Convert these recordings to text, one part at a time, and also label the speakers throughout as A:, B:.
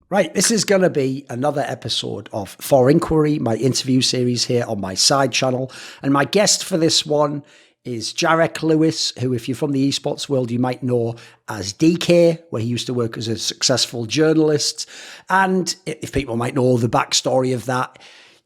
A: Right, this is going to be another episode of Thorinquiry, my interview series here on my side channel. And my guest for this one is jarrylew, who, if you're from the esports world, you might know as DK, where he used to work as a successful journalist. And if people might know the backstory of that,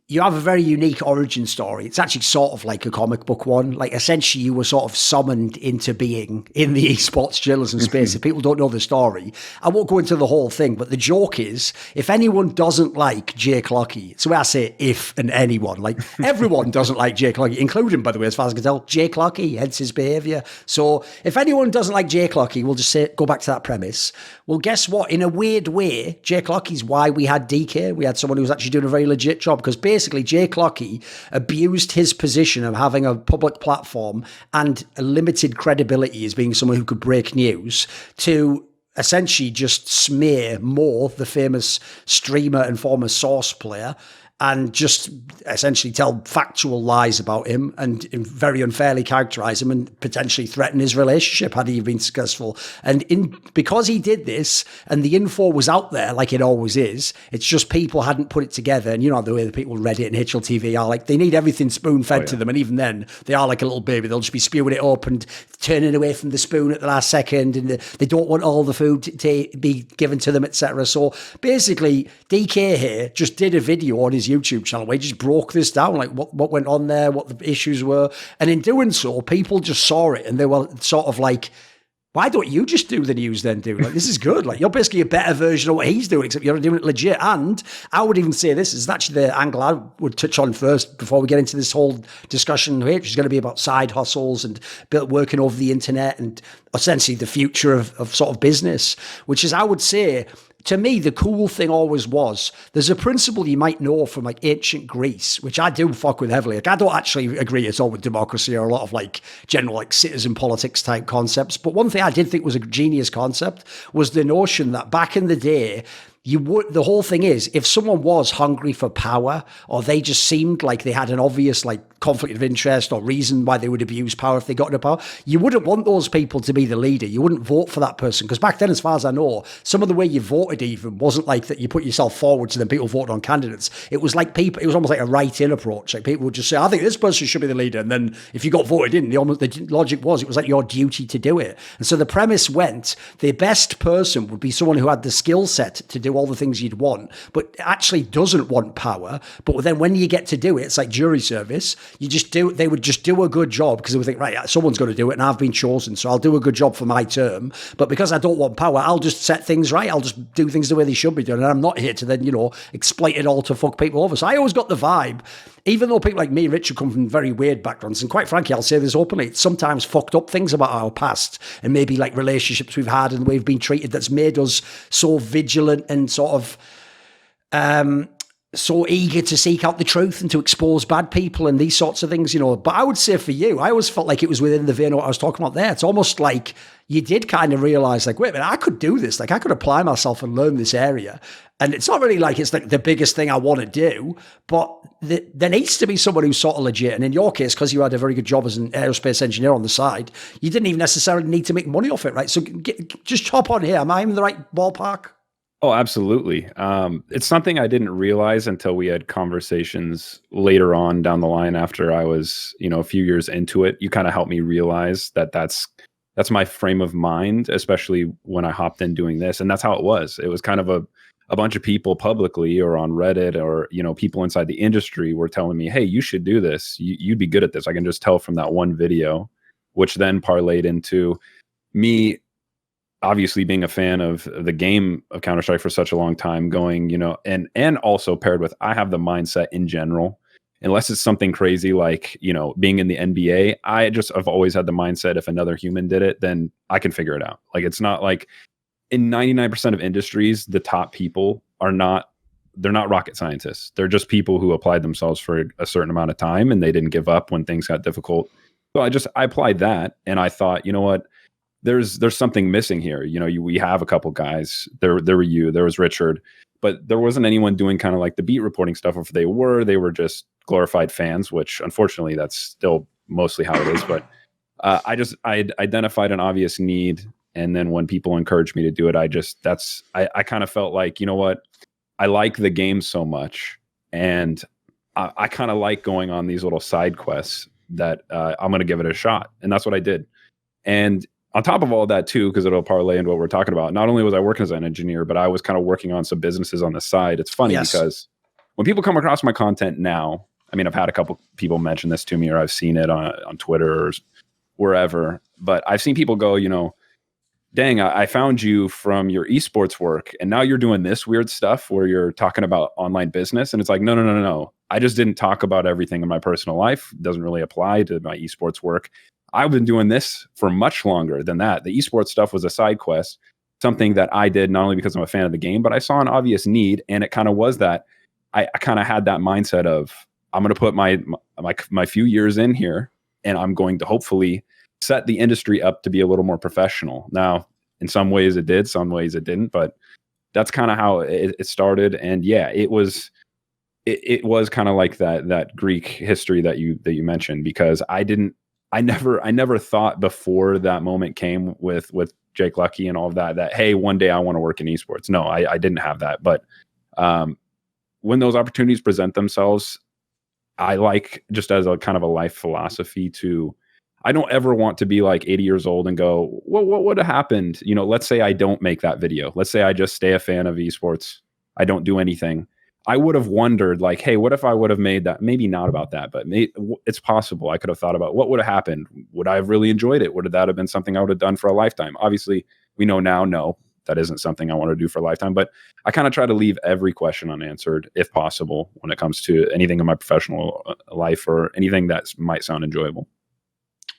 A: you have a very unique origin story. It's actually sort of like a comic book one. Like, essentially, you were sort of summoned into being in the esports journalism space. If people don't know the story, I won't go into the whole thing, but the joke is, if anyone doesn't like Jake Lockey, so I say if and anyone, like everyone doesn't like Jake Lockey, including, by the way, as far as I can tell, Jake Lockey, hence his behaviour. So if anyone doesn't like Jake Lockey, we'll just say, go back to that premise. Well, guess what? In a weird way, Jake Lockey's why we had DK. We had someone who was actually doing a very legit job, because basically Jake Lockey abused his position of having a public platform and a limited credibility as being someone who could break news to essentially just smear Mo, the famous streamer and former Source player, and just essentially tell factual lies about him and very unfairly characterize him and potentially threaten his relationship had he been successful. And because he did this and the info was out there like it always is, it's just people hadn't put it together. And you know the way the people Reddit and HLTV are, like, they need everything spoon-fed to them. And even then, they are like a little baby. They'll just be spewing it up and turning away from the spoon at the last second. And they don't want all the food to be given to them, etc. So basically, DK here just did a video on his YouTube channel where he just broke this down, like what went on there, what the issues were. And in doing so, people just saw it and they were sort of like, why don't you just do the news then, dude? Like, this is good. Like, you're basically a better version of what he's doing, except you're doing it legit. And I would even say this is actually the angle I would touch on first before we get into this whole discussion here, which is going to be about side hustles and working over the internet and essentially the future of sort of business, which is, I would say, to me, the cool thing always was, there's a principle you might know from like ancient Greece, which I do fuck with heavily. Like, I don't actually agree at all with democracy or a lot of like general like citizen politics type concepts. But one thing I did think was a genius concept was the notion that back in the day, the whole thing is, if someone was hungry for power, or they just seemed like they had an obvious like conflict of interest or reason why they would abuse power if they got into power, you wouldn't want those people to be the leader. You wouldn't vote for that person, because back then, as far as I know, some of the way you voted even wasn't like that you put yourself forward so then people voted on candidates. It was like it was almost like a write-in approach. Like, people would just say, I think this person should be the leader, and then if you got voted in, the logic was it was like your duty to do it. And so the premise went, the best person would be someone who had the skill set to do all the things you'd want, but actually doesn't want power. But then when you get to do it, it's like jury service. They would just do a good job, because they would think, right, someone's going to do it and I've been chosen, so I'll do a good job for my term. But because I don't want power, I'll just set things right. I'll just do things the way they should be done. And I'm not here to then, exploit it all to fuck people over. So I always got the vibe, even though people like me, Richard, come from very weird backgrounds, and quite frankly, I'll say this openly, it's sometimes fucked up things about our past and maybe like relationships we've had and the way we've been treated that's made us so vigilant and sort of so eager to seek out the truth and to expose bad people and these sorts of things, But I would say for you, I always felt like it was within the vein of what I was talking about there. It's almost like you did kind of realize, like, wait a minute, I could do this. Like, I could apply myself and learn this area. And it's not really like it's like the biggest thing I want to do, but there needs to be someone who's sort of legit. And in your case, because you had a very good job as an aerospace engineer on the side, you didn't even necessarily need to make money off it, right? So just hop on here. Am I in the right ballpark?
B: Oh, absolutely. It's something I didn't realize until we had conversations later on down the line after I was, a few years into it. You kind of helped me realize that that's my frame of mind, especially when I hopped in doing this. And that's how it was. It was kind of a bunch of people publicly or on Reddit or, people inside the industry were telling me, hey, you should do this. You'd be good at this. I can just tell from that one video, which then parlayed into me obviously being a fan of the game of Counter-Strike for such a long time, going, and also paired with, I have the mindset in general, unless it's something crazy like, being in the NBA, I've always had the mindset, if another human did it, then I can figure it out. Like, it's not like in 99% of industries, the top people they're not rocket scientists. They're just people who applied themselves for a certain amount of time and they didn't give up when things got difficult. So I applied that, and I thought, you know what? There's something missing here. We have a couple guys. There were you, there was Richard, but there wasn't anyone doing kind of like the beat reporting stuff. If they were just glorified fans, which unfortunately that's still mostly how it is. But I identified an obvious need And then when people encouraged me to do it, I kind of felt like, you know what, I like the game so much, and I kind of like going on these little side quests that I'm going to give it a shot. And that's what I did. And on top of all that too, because it'll parlay into what we're talking about, not only was I working as an engineer, but I was kind of working on some businesses on the side. It's funny because when people come across my content now, I mean, I've had a couple people mention this to me, or I've seen it on Twitter or wherever, but I've seen people go, you know, dang, I found you from your esports work, and now you're doing this weird stuff where you're talking about online business. And it's like, no. I just didn't talk about everything in my personal life. It doesn't really apply to my esports work. I've been doing this for much longer than that. The esports stuff was a side quest, something that I did not only because I'm a fan of the game, but I saw an obvious need. And it kind of was that I kind of had that mindset of, I'm going to put my few years in here, and I'm going to hopefully set the industry up to be a little more professional. Now, in some ways it did, some ways it didn't, but that's kind of how it started. And yeah, it was kind of like that Greek history that you mentioned, because I never thought before that moment came with Jake Lucky and all of that, hey, one day I want to work in esports. No, I didn't have that. But when those opportunities present themselves, I like, just as a kind of a life philosophy, I don't ever want to be like 80 years old and go, well, what would have happened? You know, let's say I don't make that video. Let's say I just stay a fan of esports. I don't do anything. I would have wondered, like, hey, what if I would have made that? Maybe not about that, but it's possible. I could have thought about what would have happened. Would I have really enjoyed it? Would that have been something I would have done for a lifetime? Obviously, we know now, no, that isn't something I want to do for a lifetime. But I kind of try to leave every question unanswered, if possible, when it comes to anything in my professional life or anything that might sound enjoyable.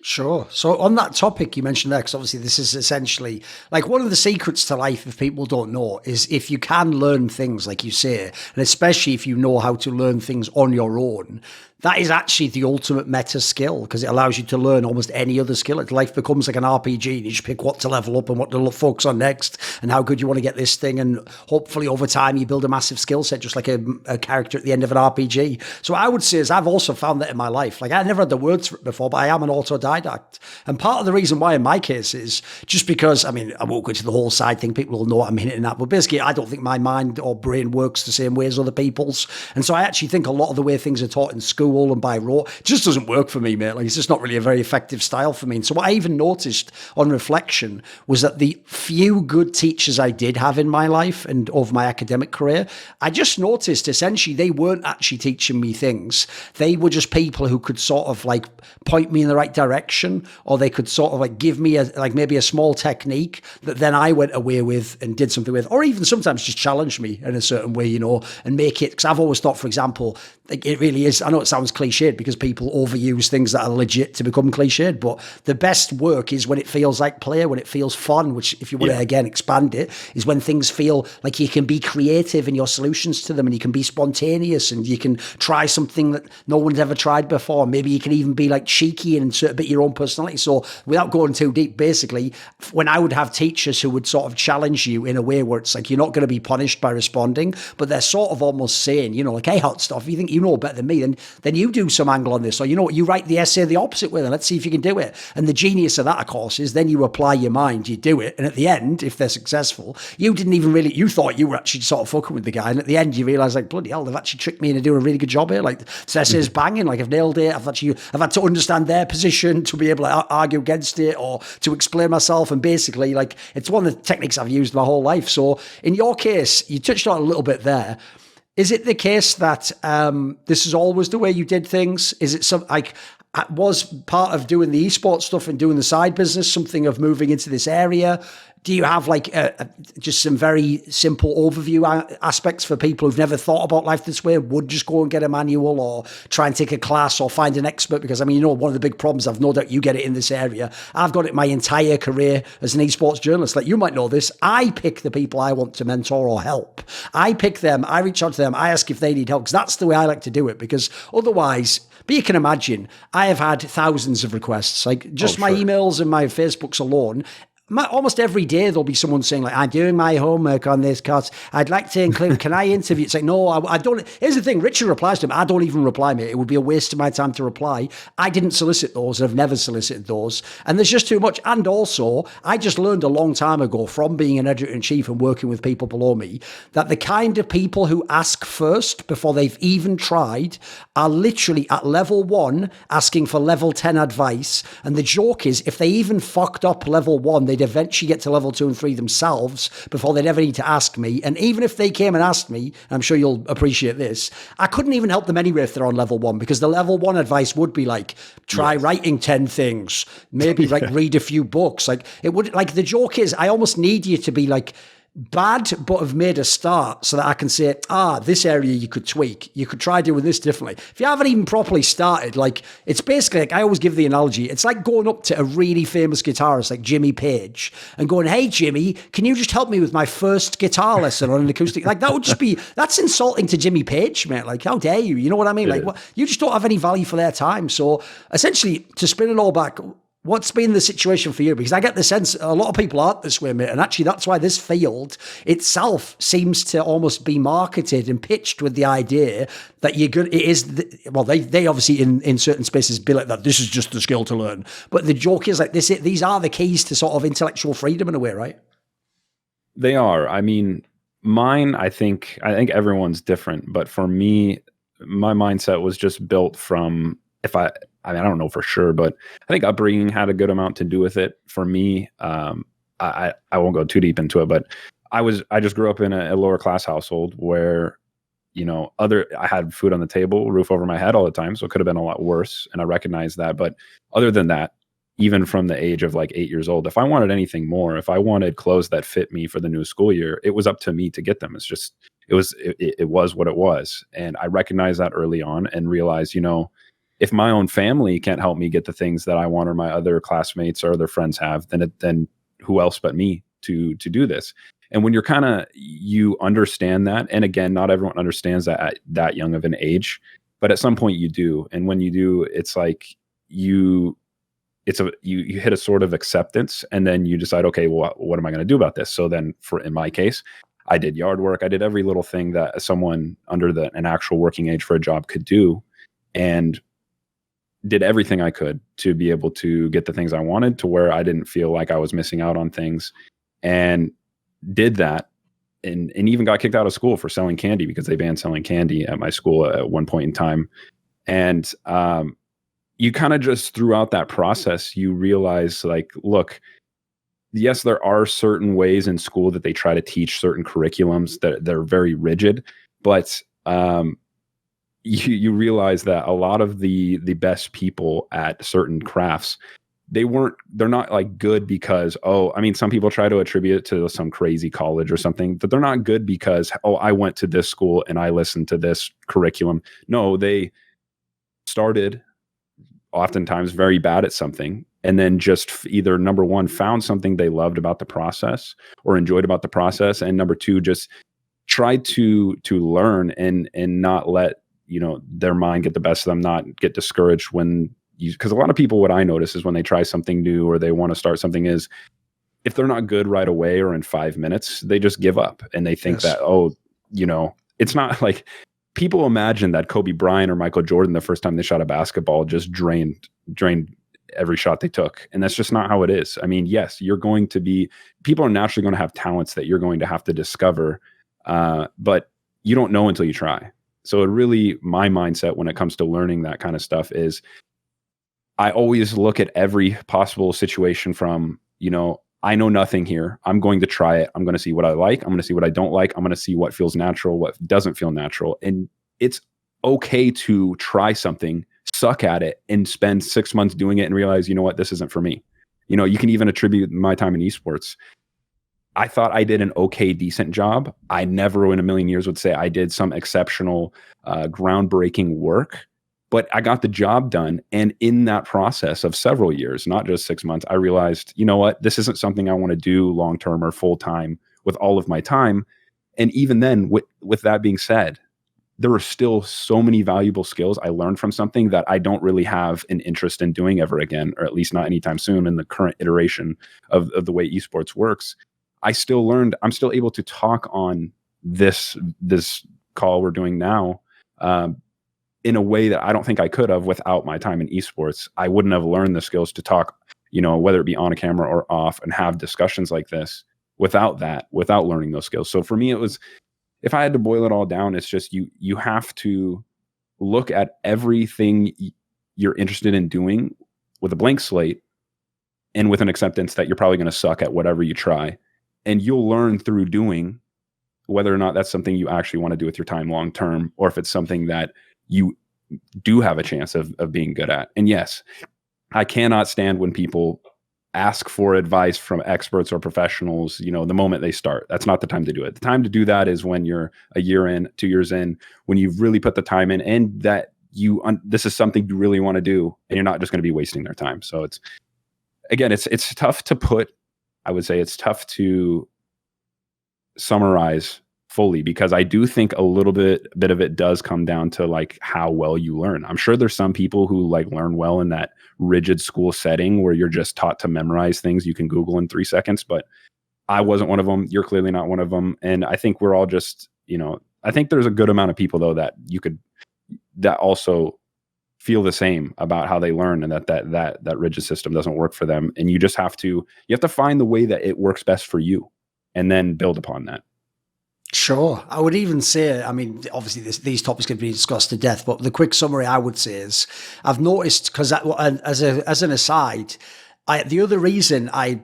A: Sure. So on that topic you mentioned there, because obviously this is essentially like one of the secrets to life, if people don't know, is if you can learn things, like you say, and especially if you know how to learn things on your own, that is actually the ultimate meta skill, because it allows you to learn almost any other skill. Life becomes like an RPG, and you just pick what to level up and what to focus on next, and how good you want to get this thing. And hopefully over time you build a massive skill set, just like a character at the end of an RPG. So I would say is I've also found that in my life. Like, I never had the words for it before, but I am an autodidact. And part of the reason why in my case is just because, I mean, I won't go into the whole side thing. People will know what I'm hinting at, but basically I don't think my mind or brain works the same way as other people's. And so I actually think a lot of the way things are taught in school and by rote just doesn't work for me, mate. Like, it's just not really a very effective style for me. And so what I even noticed on reflection was that the few good teachers I did have in my life and over my academic career, I just noticed essentially they weren't actually teaching me things. They were just people who could sort of like point me in the right direction, or they could sort of like give me maybe a small technique that then I went away with and did something with, or even sometimes just challenge me in a certain way, you know, and make it, because I've always thought, for example, like, it really is, I know it sounds cliched because people overuse things that are legit to become cliched, but the best work is when it feels like play, when it feels fun, which, if you want to again expand it, is when things feel like you can be creative in your solutions to them, and you can be spontaneous, and you can try something that no one's ever tried before. Maybe you can even be like cheeky and insert a bit of your own personality. So without going too deep, basically, when I would have teachers who would sort of challenge you in a way where it's like you're not going to be punished by responding, but they're sort of almost saying, you know, like, hey, hot stuff, you think you know better than me, then you do some angle on this, or you know what, you write the essay the opposite way, and let's see if you can do it. And the genius of that, of course, is then you apply your mind, you do it, and at the end, if they're successful, you didn't even really, you thought you were actually sort of fucking with the guy, and at the end you realise, like, bloody hell, they've actually tricked me into doing a really good job here. Like, this essay is banging, like, I've nailed it. I've had to understand their position to be able to argue against it, or to explain myself, and basically, like, it's one of the techniques I've used my whole life. So in your case, you touched on it a little bit there. Is it the case that this is always the way you did things? Is it some, like, was part of doing the esports stuff and doing the side business something of moving into this area? Do you have like just some very simple overview aspects for people who've never thought about life this way, would just go and get a manual or try and take a class or find an expert? Because, I mean, you know, one of the big problems, I've no doubt you get it in this area. I've got it my entire career as an esports journalist. Like, you might know this. I pick the people I want to mentor or help. I pick them. I reach out to them. I ask if they need help, because that's the way I like to do it. Because otherwise, but you can imagine, I have had thousands of requests, like just my emails and my Facebooks alone. almost every day there'll be someone saying like, I'm doing my homework on this course. I'd like to include, can I interview? It's like, no, I don't. Here's the thing. Richard replies to him. I don't even reply, mate. It would be a waste of my time to reply. I didn't solicit those. I've never solicited those. And there's just too much. And also, I just learned a long time ago from being an editor-in-chief and working with people below me that the kind of people who ask first before they've even tried are literally at level 1 asking for level 10 advice. And the joke is, if they even fucked up level 1, they'd eventually get to level 2 and 3 themselves before they'd ever need to ask me. And even if they came and asked me, I'm sure you'll appreciate this, I couldn't even help them anyway if they're on level 1, because the level 1 advice would be like, try writing 10 things, maybe like read a few books. Like it would, like the joke is, I almost need you to be like bad, but have made a start so that I can say, this area you could tweak. You could try doing this differently. If you haven't even properly started, like, it's basically like, I always give the analogy, it's like going up to a really famous guitarist like Jimmy Page and going, hey, Jimmy, can you just help me with my first guitar lesson on an acoustic? Like, that would just be, that's insulting to Jimmy Page, mate. Like, how dare you? You know what I mean? Like, you just don't have any value for their time. So essentially, to spin it all back, what's been the situation for you? Because I get the sense a lot of people aren't this way, mate. And actually, that's why this field itself seems to almost be marketed and pitched with the idea that you're good. It is, they obviously in certain spaces be like that. This is just the skill to learn. But the joke is like this. These are the keys to sort of intellectual freedom in a way, right?
B: They are. I mean, mine. I think everyone's different, but for me, my mindset was just built from I don't know for sure, but I think upbringing had a good amount to do with it. For me, I won't go too deep into it, but I just grew up in a lower class household where, I had food on the table, roof over my head all the time. So it could have been a lot worse. And I recognize that. But other than that, even from the age of like 8 years old, if I wanted anything more, if I wanted clothes that fit me for the new school year, it was up to me to get them. It was what it was. And I recognized that early on and realized, if my own family can't help me get the things that I want, or my other classmates or other friends have, then who else but me to do this? And when you understand that, and again, not everyone understands that at that young of an age, but at some point you do. And when you do, it's like you hit a sort of acceptance, and then you decide, okay, well, what am I going to do about this? So then in my case, I did yard work. I did every little thing that someone under an actual working age for a job could do, and did everything I could to be able to get the things I wanted, to where I didn't feel like I was missing out on things, and did that. And even got kicked out of school for selling candy, because they banned selling candy at my school at one point in time. And you kind of just throughout that process, you realize like, look, yes, there are certain ways in school that they try to teach certain curriculums that they're very rigid, but you realize that a lot of the best people at certain crafts, they're not like good because, some people try to attribute it to some crazy college or something, but they're not good because, I went to this school and I listened to this curriculum. No, they started oftentimes very bad at something, and then just either number one, found something they loved about the process or enjoyed about the process, and number two, just tried to learn and not let their mind get the best of them, not get discouraged because a lot of people, what I notice is when they try something new or they want to start something, is if they're not good right away or in 5 minutes, they just give up, and they think that, it's not like people imagine that Kobe Bryant or Michael Jordan, the first time they shot a basketball, just drained every shot they took. And that's just not how it is. I mean, yes, people are naturally going to have talents that you're going to have to discover, but you don't know until you try. So my mindset when it comes to learning that kind of stuff is I always look at every possible situation from, I know nothing here. I'm going to try it. I'm going to see what I like. I'm going to see what I don't like. I'm going to see what feels natural, what doesn't feel natural. And it's okay to try something, suck at it, and spend 6 months doing it and realize, this isn't for me. You can even attribute my time in esports. I thought I did an okay, decent job. I never in a million years would say I did some exceptional, groundbreaking work, but I got the job done. And in that process of several years, not just 6 months, I realized, this isn't something I want to do long-term or full-time with all of my time. And even then, with that being said, there were still so many valuable skills I learned from something that I don't really have an interest in doing ever again, or at least not anytime soon in the current iteration of the way esports works. I'm still able to talk on this call we're doing now in a way that I don't think I could have without my time in esports. I wouldn't have learned the skills to talk, whether it be on a camera or off, and have discussions like this without learning those skills. So for me, it was, if I had to boil it all down, it's just you have to look at everything you're interested in doing with a blank slate and with an acceptance that you're probably going to suck at whatever you try. And you'll learn through doing whether or not that's something you actually want to do with your time long term, or if it's something that you do have a chance of being good at. And yes, I cannot stand when people ask for advice from experts or professionals, the moment they start. That's not the time to do it. The time to do that is when you're a year in, 2 years in, when you've really put the time in, and that this is something you really want to do, and you're not just going to be wasting their time. So it's tough to put, I would say it's tough to summarize fully, because I do think a little bit of it does come down to like how well you learn. I'm sure there's some people who like learn well in that rigid school setting where you're just taught to memorize things you can Google in 3 seconds, but I wasn't one of them. You're clearly not one of them. And I think we're all just, I think there's a good amount of people though that also feel the same about how they learn, and that rigid system doesn't work for them. And you have to find the way that it works best for you and then build upon that.
A: Sure. I would even say, I mean, obviously these topics can be discussed to death, but the quick summary I would say is I've noticed, because as an aside, the other reason I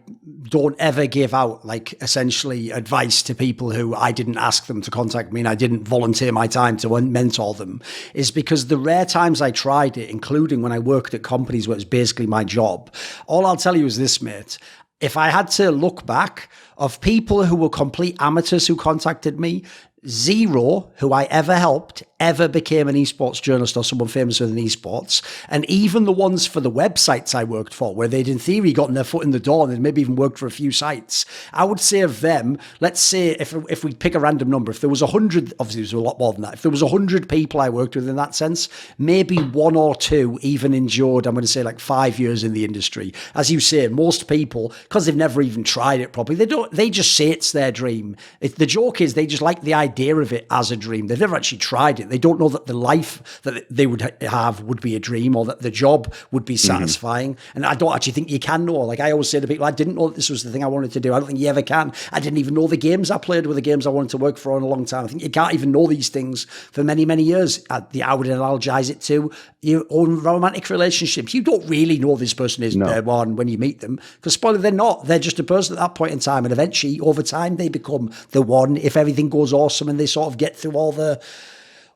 A: don't ever give out like essentially advice to people who I didn't ask them to contact me and I didn't volunteer my time to mentor them is because the rare times I tried it, including when I worked at companies where it was basically my job, all I'll tell you is this, mate. If I had to look back, of people who were complete amateurs who contacted me, 0 who I ever helped ever became an esports journalist or someone famous within esports. And even the ones for the websites I worked for, where they'd in theory gotten their foot in the door and they'd maybe even worked for a few sites, I would say of them, let's say if we pick a random number, if there was 100, obviously there's a lot more than that, if there was 100 people I worked with in that sense, maybe 1 or 2 even endured, I'm going to say like 5 years in the industry. As you say, most people, because they've never even tried it properly, they just say it's their dream. The joke is they just like the idea of it as a dream. They've never actually tried it. They don't know that the life that they would have would be a dream, or that the job would be satisfying. And I don't actually think you can know. Like I always say to people, I didn't know that this was the thing I wanted to do. I don't think you ever can. I didn't even know the games I played were the games I wanted to work for in a long time. I think you can't even know these things for many, many years. I would analogize it to your own romantic relationships. You don't really know this person is the one when you meet them, because spoiler, they're not. They're just a person at that point in time. And eventually, over time, they become the one if everything goes awesome and they sort of get through all the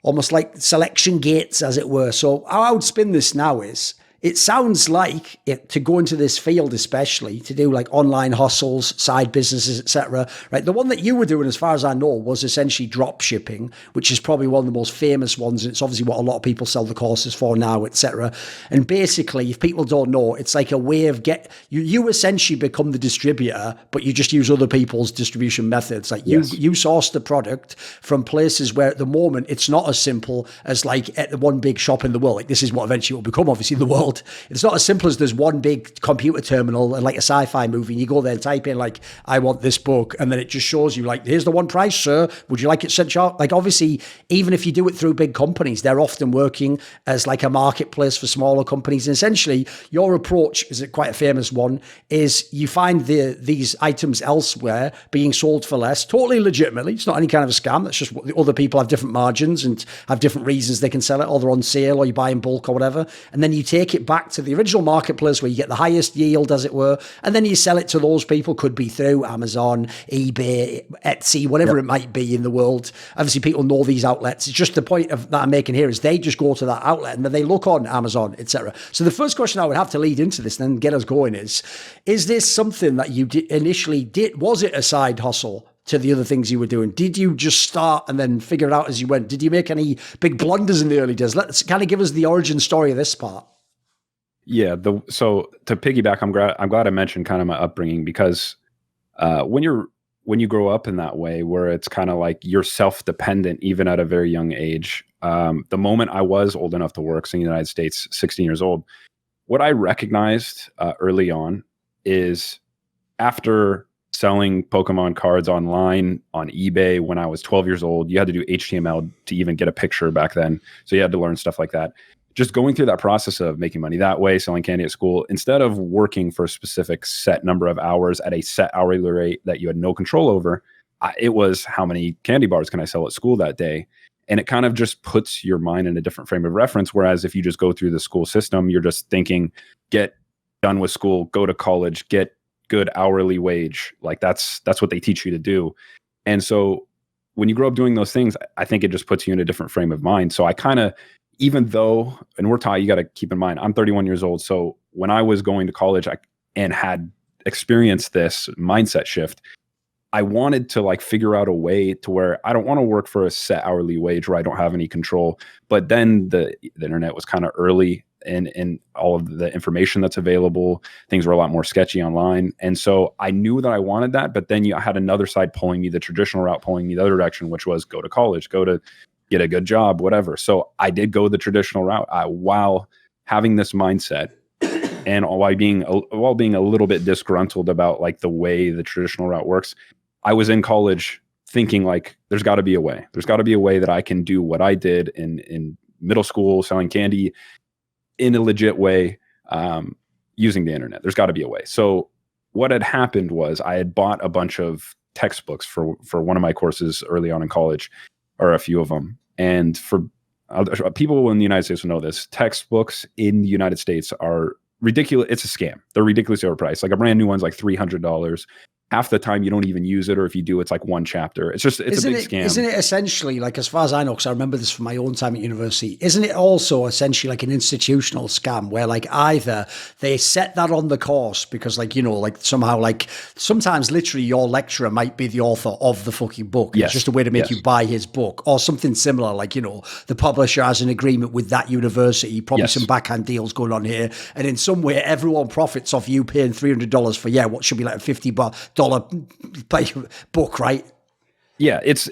A: almost like selection gates, as it were. So how I would spin this now is, it sounds like to go into this field, especially to do like online hustles, side businesses, etc. Right, the one that you were doing, as far as I know, was essentially drop shipping, which is probably one of the most famous ones, and it's obviously what a lot of people sell the courses for now, etc. And basically, if people don't know, it's like a way of you essentially become the distributor, but you just use other people's distribution methods. Like you source the product from places where at the moment it's not as simple as like at the one big shop in the world. Like this is what eventually will become, obviously, the world. It's not as simple as there's one big computer terminal and like a sci-fi movie, and you go there and type in like, I want this book, and then it just shows you like, here's the one price, sir, would you like it sent out? Like obviously, even if you do it through big companies, they're often working as like a marketplace for smaller companies. And essentially your approach is quite a famous one, is you find these items elsewhere being sold for less, totally legitimately. It's not any kind of a scam. That's just what the other people have different margins and have different reasons they can sell it, or they're on sale, or you buy in bulk or whatever. And then you take it back to the original marketplace where you get the highest yield, as it were, and then you sell it to those people. Could be through Amazon, eBay, Etsy, whatever it might be in the world. Obviously, people know these outlets. It's just the point that I'm making here is they just go to that outlet and then they look on Amazon, etc. So the first question I would have to lead into this and then get us going is this something that you initially did? Was it a side hustle to the other things you were doing? Did you just start and then figure it out as you went? Did you make any big blunders in the early days? Let's kind of give us the origin story of this part.
B: Yeah. So to piggyback, I'm glad I mentioned kind of my upbringing, because when you grow up in that way, where it's kind of like you're self-dependent, even at a very young age, the moment I was old enough to work, so in the United States, 16 years old, what I recognized early on is after selling Pokemon cards online on eBay when I was 12 years old, you had to do HTML to even get a picture back then. So you had to learn stuff like that. Just going through that process of making money that way, selling candy at school, instead of working for a specific set number of hours at a set hourly rate that you had no control over, it was how many candy bars can I sell at school that day? And it kind of just puts your mind in a different frame of reference. Whereas if you just go through the school system, you're just thinking, get done with school, go to college, get good hourly wage. Like that's what they teach you to do. And so when you grow up doing those things, I think it just puts you in a different frame of mind. So I kind of, even though, and we're taught, you got to keep in mind, I'm 31 years old. So when I was going to college and had experienced this mindset shift, I wanted to like figure out a way to where I don't want to work for a set hourly wage where I don't have any control. But then the internet was kind of early in all of the information that's available. Things were a lot more sketchy online. And so I knew that I wanted that, but then I had another side pulling me, the traditional route pulling me the other direction, which was go to college, go to get a good job, whatever. So I did go the traditional route while having this mindset and while being a little bit disgruntled about like the way the traditional route works. I was in college thinking like, there's got to be a way. There's got to be a way that I can do what I did in middle school, selling candy in a legit way, using the internet. There's got to be a way. So what had happened was I had bought a bunch of textbooks for one of my courses early on in college, or a few of them. And for people in the United States will know this, textbooks in the United States are ridiculous. It's a scam. They're ridiculously overpriced. Like a brand new one's like $300. Half the time you don't even use it, or if you do, it's like one chapter. It's a big scam.
A: Isn't it essentially, like, as far as I know, because I remember this from my own time at university, isn't it also essentially like an institutional scam where like either they set that on the course because like, you know, like somehow like sometimes literally your lecturer might be the author of the fucking book.
B: Yes.
A: It's just a way to make you buy his book or something similar. Like, you know, the publisher has an agreement with that university, probably some backhand deals going on here. And in some way, everyone profits off you paying $300 for, what should be like a $50 book, right?
B: Yeah, that's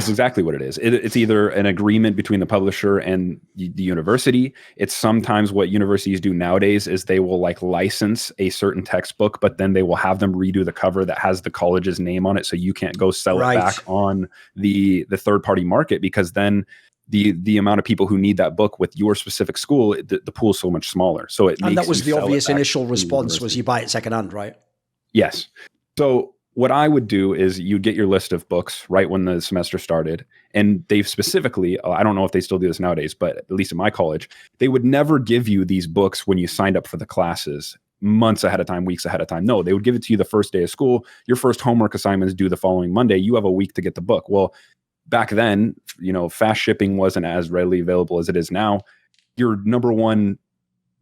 B: exactly what it is. It's either an agreement between the publisher and the university. It's sometimes what universities do nowadays is they will like license a certain textbook, but then they will have them redo the cover that has the college's name on it, so you can't go sell it back on the third party market, because then the amount of people who need that book with your specific school, the pool is so much smaller. So
A: and that was the obvious initial response was you buy it secondhand, right?
B: Yes. So what I would do is you get your list of books right when the semester started. And they've specifically, I don't know if they still do this nowadays, but at least in my college, they would never give you these books when you signed up for the classes months ahead of time, weeks ahead of time. No, they would give it to you the first day of school. Your first homework assignment is due the following Monday. You have a week to get the book. Well, back then, fast shipping wasn't as readily available as it is now. Your number one,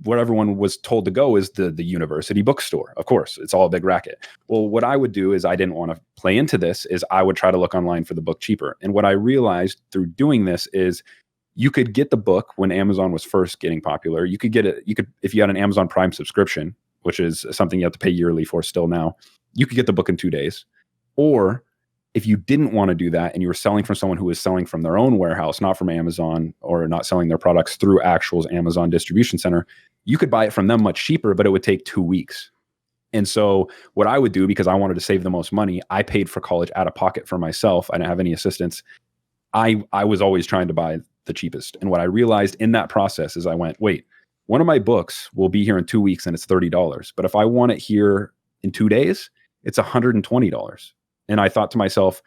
B: where everyone was told to go, is the university bookstore. Of course, it's all a big racket. Well, what I would do is, I didn't want to play into this, is I would try to look online for the book cheaper. And what I realized through doing this is you could get the book when Amazon was first getting popular. You could get it. If you had an Amazon Prime subscription, which is something you have to pay yearly for still now, you could get the book in 2 days. Or if you didn't want to do that and you were selling from someone who was selling from their own warehouse, not from Amazon, or not selling their products through actual Amazon distribution center, you could buy it from them much cheaper, but it would take 2 weeks. And so what I would do, because I wanted to save the most money, I paid for college out of pocket for myself. I didn't have any assistance. I was always trying to buy the cheapest. And what I realized in that process is I went, wait, one of my books will be here in 2 weeks and it's $30. But if I want it here in 2 days, it's $120. And I thought to myself,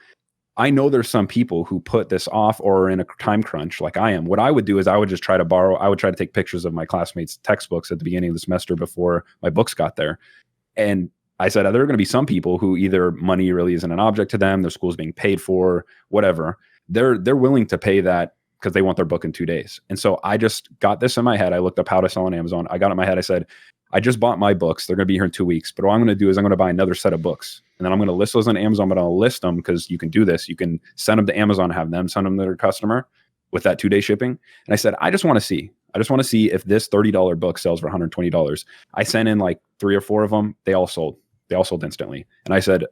B: I know there's some people who put this off or are in a time crunch like I am. What I would do is I would just try to take pictures of my classmates' textbooks at the beginning of the semester before my books got there. And I said, there are going to be some people who either money really isn't an object to them, their school's being paid for, whatever. They're willing to pay that because they want their book in 2 days. And so I just got this in my head. I looked up how to sell on Amazon. I got it in my head. I said, I just bought my books. They're going to be here in 2 weeks. But what I'm going to do is I'm going to buy another set of books. And then I'm going to list those on Amazon, but I'll list them because you can do this. You can send them to Amazon, have them send them to their customer with that 2-day shipping. And I said, I just want to see if this $30 book sells for $120. I sent in like 3 or 4 of them. They all sold instantly. And I said,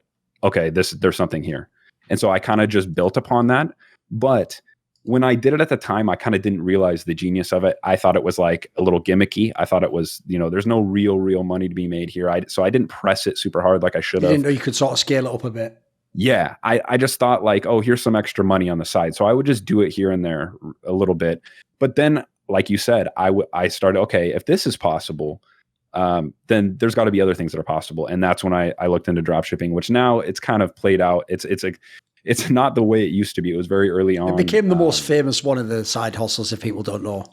B: okay, there's something here. And so I kind of just built upon that. But when I did it at the time, I kind of didn't realize the genius of it. I thought it was like a little gimmicky. I thought it was, there's no real money to be made here. So I didn't press it super hard like I should have.
A: You didn't know you could sort of scale it up a bit.
B: Yeah. I just thought like, oh, here's some extra money on the side. So I would just do it here and there a little bit. But then, like you said, I started, okay, if this is possible, then there's got to be other things that are possible. And that's when I looked into drop shipping, which now it's kind of played out. It's not the way it used to be. It was very early on.
A: It became the most famous one of the side hustles, if people don't know.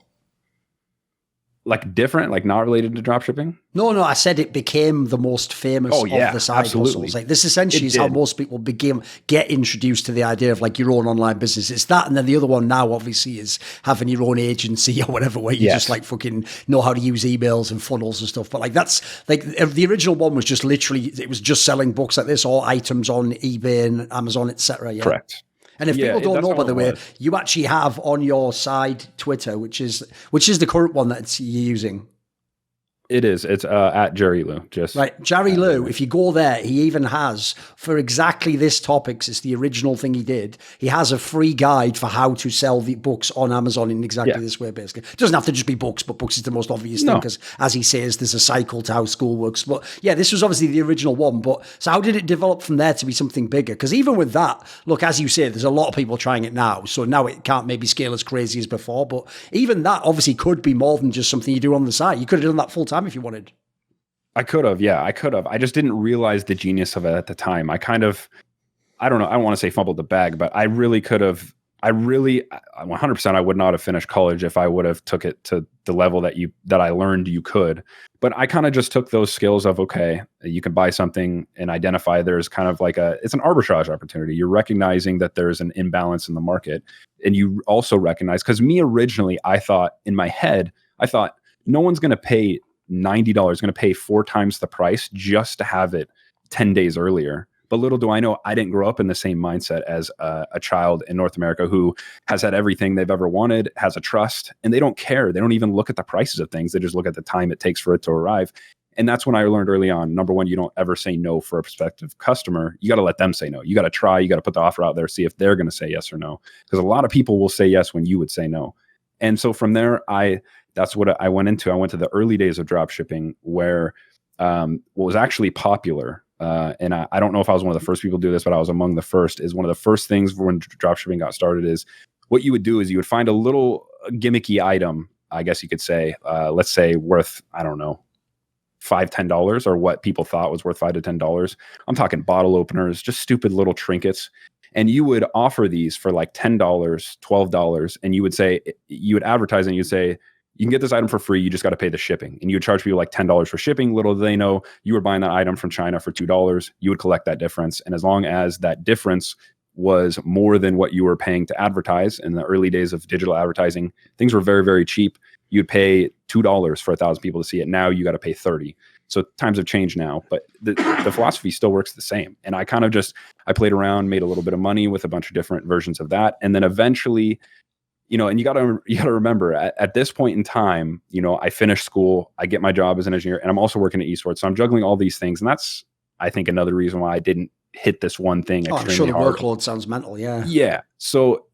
B: Like different, like not related to drop shipping?
A: No, I said it became the most famous of the side hustles. Like this essentially is how most people get introduced to the idea of like your own online business. It's that, and then the other one now obviously is having your own agency or whatever, where you just like fucking know how to use emails and funnels and stuff. But like that's like the original one was just literally, it was just selling books like this or items on eBay and Amazon, etc. Yeah.
B: Correct.
A: And if people don't know, by the way, you actually have on your side Twitter, which is the current one that you're using.
B: It is. It's at jarrylew. Just
A: right, jarrylew. If you go there, he even has for exactly this topic. It's the original thing he did. He has a free guide for how to sell the books on Amazon in exactly this way. Basically, it doesn't have to just be books, but books is the most obvious thing because, as he says, there's a cycle to how school works. But yeah, this was obviously the original one. But so how did it develop from there to be something bigger? Because even with that, look, as you say, there's a lot of people trying it now. So now it can't maybe scale as crazy as before. But even that obviously could be more than just something you do on the side. You could have done that full time if you wanted.
B: I could have. Yeah, I could have. I just didn't realize the genius of it at the time. I don't know. I don't want to say fumbled the bag, but I really could have. 100% I would not have finished college if I would have took it to the level that I learned you could. But I kind of just took those skills of, okay, you can buy something and identify there's kind of like it's an arbitrage opportunity. You're recognizing that there's an imbalance in the market. And you also recognize, because me originally, I thought in my head, no one's going to pay $90, going to pay 4 times the price just to have it 10 days earlier. But little do I know, I didn't grow up in the same mindset as a child in North America who has had everything they've ever wanted, has a trust, and they don't care. They don't even look at the prices of things. They just look at the time it takes for it to arrive. And that's when I learned early on, number one, you don't ever say no for a prospective customer. You got to let them say no. You got to try. You got to put the offer out there, see if they're going to say yes or no. Because a lot of people will say yes when you would say no. And so from there, that's what I went into. I went to the early days of drop shipping where what was actually popular, and I don't know if I was one of the first people to do this, but I was among the first, is one of the first things when drop shipping got started is what you would do is you would find a little gimmicky item, I guess you could say, let's say worth, I don't know, $5, $10, or what people thought was worth $5 to $10. I'm talking bottle openers, just stupid little trinkets. And you would offer these for like $10, $12, and you would advertise and you'd say, you can get this item for free. You just got to pay the shipping. And you would charge people like $10 for shipping. Little do they know you were buying that item from China for $2. You would collect that difference. And as long as that difference was more than what you were paying to advertise in the early days of digital advertising, things were very, very cheap. You'd pay $2 for 1,000 people to see it. Now you got to pay 30. So times have changed now, but the philosophy still works the same. And I kind of I played around, made a little bit of money with a bunch of different versions of that. And then eventually, and you gotta remember at this point in time, I finished school, I get my job as an engineer, and I'm also working at esports. So I'm juggling all these things. And that's, I think, another reason why I didn't hit this one thing extremely
A: hard. I'm sure the
B: hard.
A: workload sounds mental. Yeah.
B: Yeah. So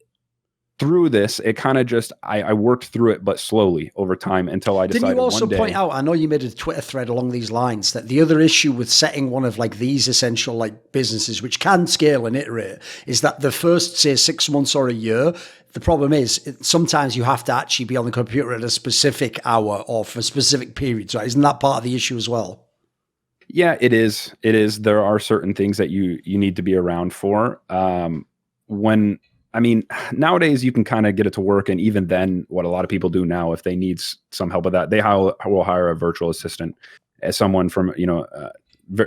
B: through this, it kind of I worked through it, but slowly over time until I decided.
A: Didn't you also
B: one day,
A: point out, I know you made a Twitter thread along these lines, that the other issue with setting one of like these essential like businesses, which can scale and iterate, is that the first, say, 6 months or a year, the problem is sometimes you have to actually be on the computer at a specific hour or for specific periods, right? Isn't that part of the issue as well?
B: Yeah, it is. It is. There are certain things that you need to be around for. Nowadays you can kind of get it to work. And even then, what a lot of people do now, if they need some help with that, they will hire a virtual assistant as someone from,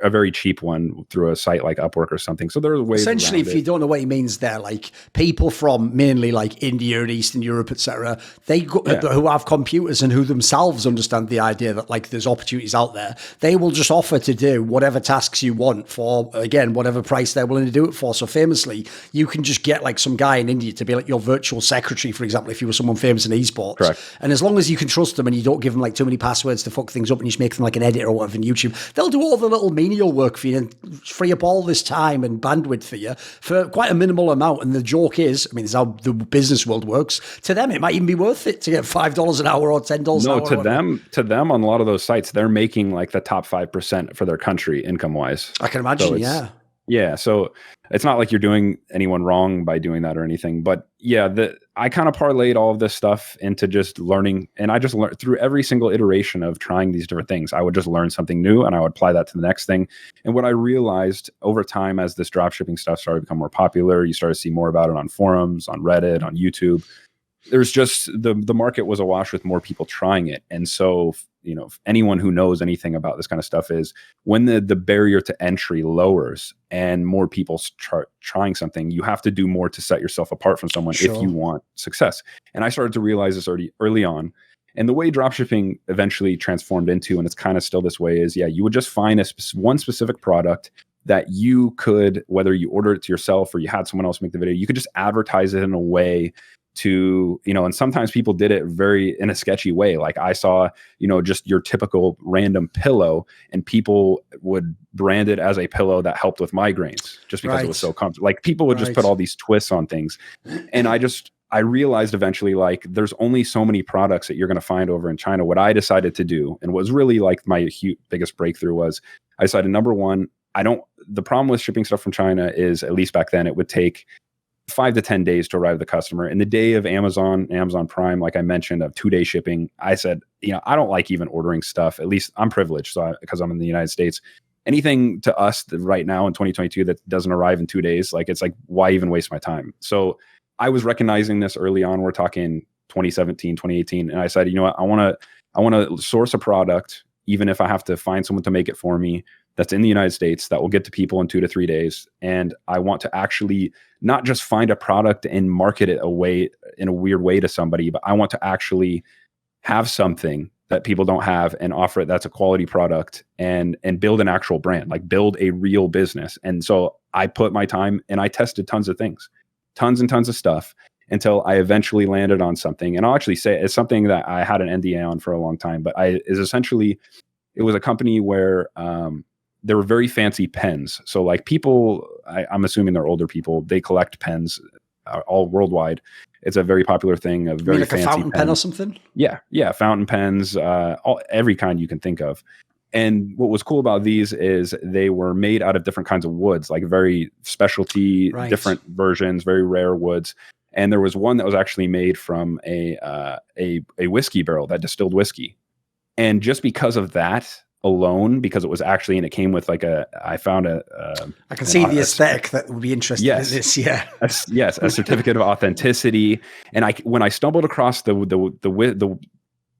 B: a very cheap one through a site like Upwork or something. So there's ways.
A: Essentially, if you don't know what he means there, like people from mainly like India and Eastern Europe, etc., who have computers and who themselves understand the idea that like there's opportunities out there, they will just offer to do whatever tasks you want for, again, whatever price they're willing to do it for. So famously, you can just get like some guy in India to be like your virtual secretary, for example, if you were someone famous in esports.
B: Correct.
A: And as long as you can trust them and you don't give them like too many passwords to fuck things up and you just make them like an editor or whatever in YouTube, they'll do all the little little menial work for you and free up all this time and bandwidth for you for quite a minimal amount. And the joke is, I mean, it's how the business world works. To them, it might even be worth it to get $5 an hour or $10 an hour.
B: No, to them on a lot of those sites, they're making like the top 5% for their country income wise.
A: I can imagine, yeah.
B: Yeah, so it's not like you're doing anyone wrong by doing that or anything. But yeah, I kind of parlayed all of this stuff into just learning. And I just learned through every single iteration of trying these different things. I would just learn something new and I would apply that to the next thing. And what I realized over time as this dropshipping stuff started to become more popular, you start to see more about it on forums, on Reddit, on YouTube. There's just the market was awash with more people trying it. And so, you know, anyone who knows anything about this kind of stuff is when the barrier to entry lowers and more people start trying something, you have to do more to set yourself apart from someone if you want success. And I started to realize this already early on. And the way dropshipping eventually transformed into, and it's kind of still this way, is you would just find one specific product that you could, whether you order it to yourself or you had someone else make the video, you could just advertise it in a way to, you know, and sometimes people did it in a sketchy way. Like I saw, you know, just your typical random pillow and people would brand it as a pillow that helped with migraines just because it was so comfortable. Like people would just put all these twists on things. And I realized eventually, like, there's only so many products that you're going to find over in China. What I decided to do, and was really like my biggest breakthrough, was I decided, number one, the problem with shipping stuff from China is, at least back then, it would take 5 to 10 days to arrive to the customer. In the day of Amazon Prime, like I mentioned, of 2-day shipping, I said, you know, I don't like even ordering stuff. At least I'm privileged, because I'm in the United States. Anything to us right now in 2022 that doesn't arrive in 2 days, like, it's like, why even waste my time? So I was recognizing this early on. We're talking 2017, 2018, and I said, you know what, I want to source a product, even if I have to find someone to make it for me, that's in the United States, that will get to people in 2 to 3 days. And I want to actually not just find a product and market it in a weird way to somebody, but I want to actually have something that people don't have and offer it that's a quality product, and build an actual brand, like build a real business. And so I put my time and I tested tons of things, tons and tons of stuff, until I eventually landed on something. And I'll actually say it's something that I had an NDA on for a long time, but it was a company where there were very fancy pens. So like people, I'm assuming they're older people, they collect pens all worldwide. It's a very popular thing. Very
A: like
B: fancy
A: a fountain pen or something?
B: Yeah, fountain pens, every kind you can think of. And what was cool about these is they were made out of different kinds of woods, like very specialty, different versions, very rare woods. And there was one that was actually made from a whiskey barrel that distilled whiskey. And just because of that alone, because it was actually, and it came with like I can
A: see the aesthetic that would be interested in this. Yeah.
B: Yes. A certificate of authenticity. And when I stumbled across the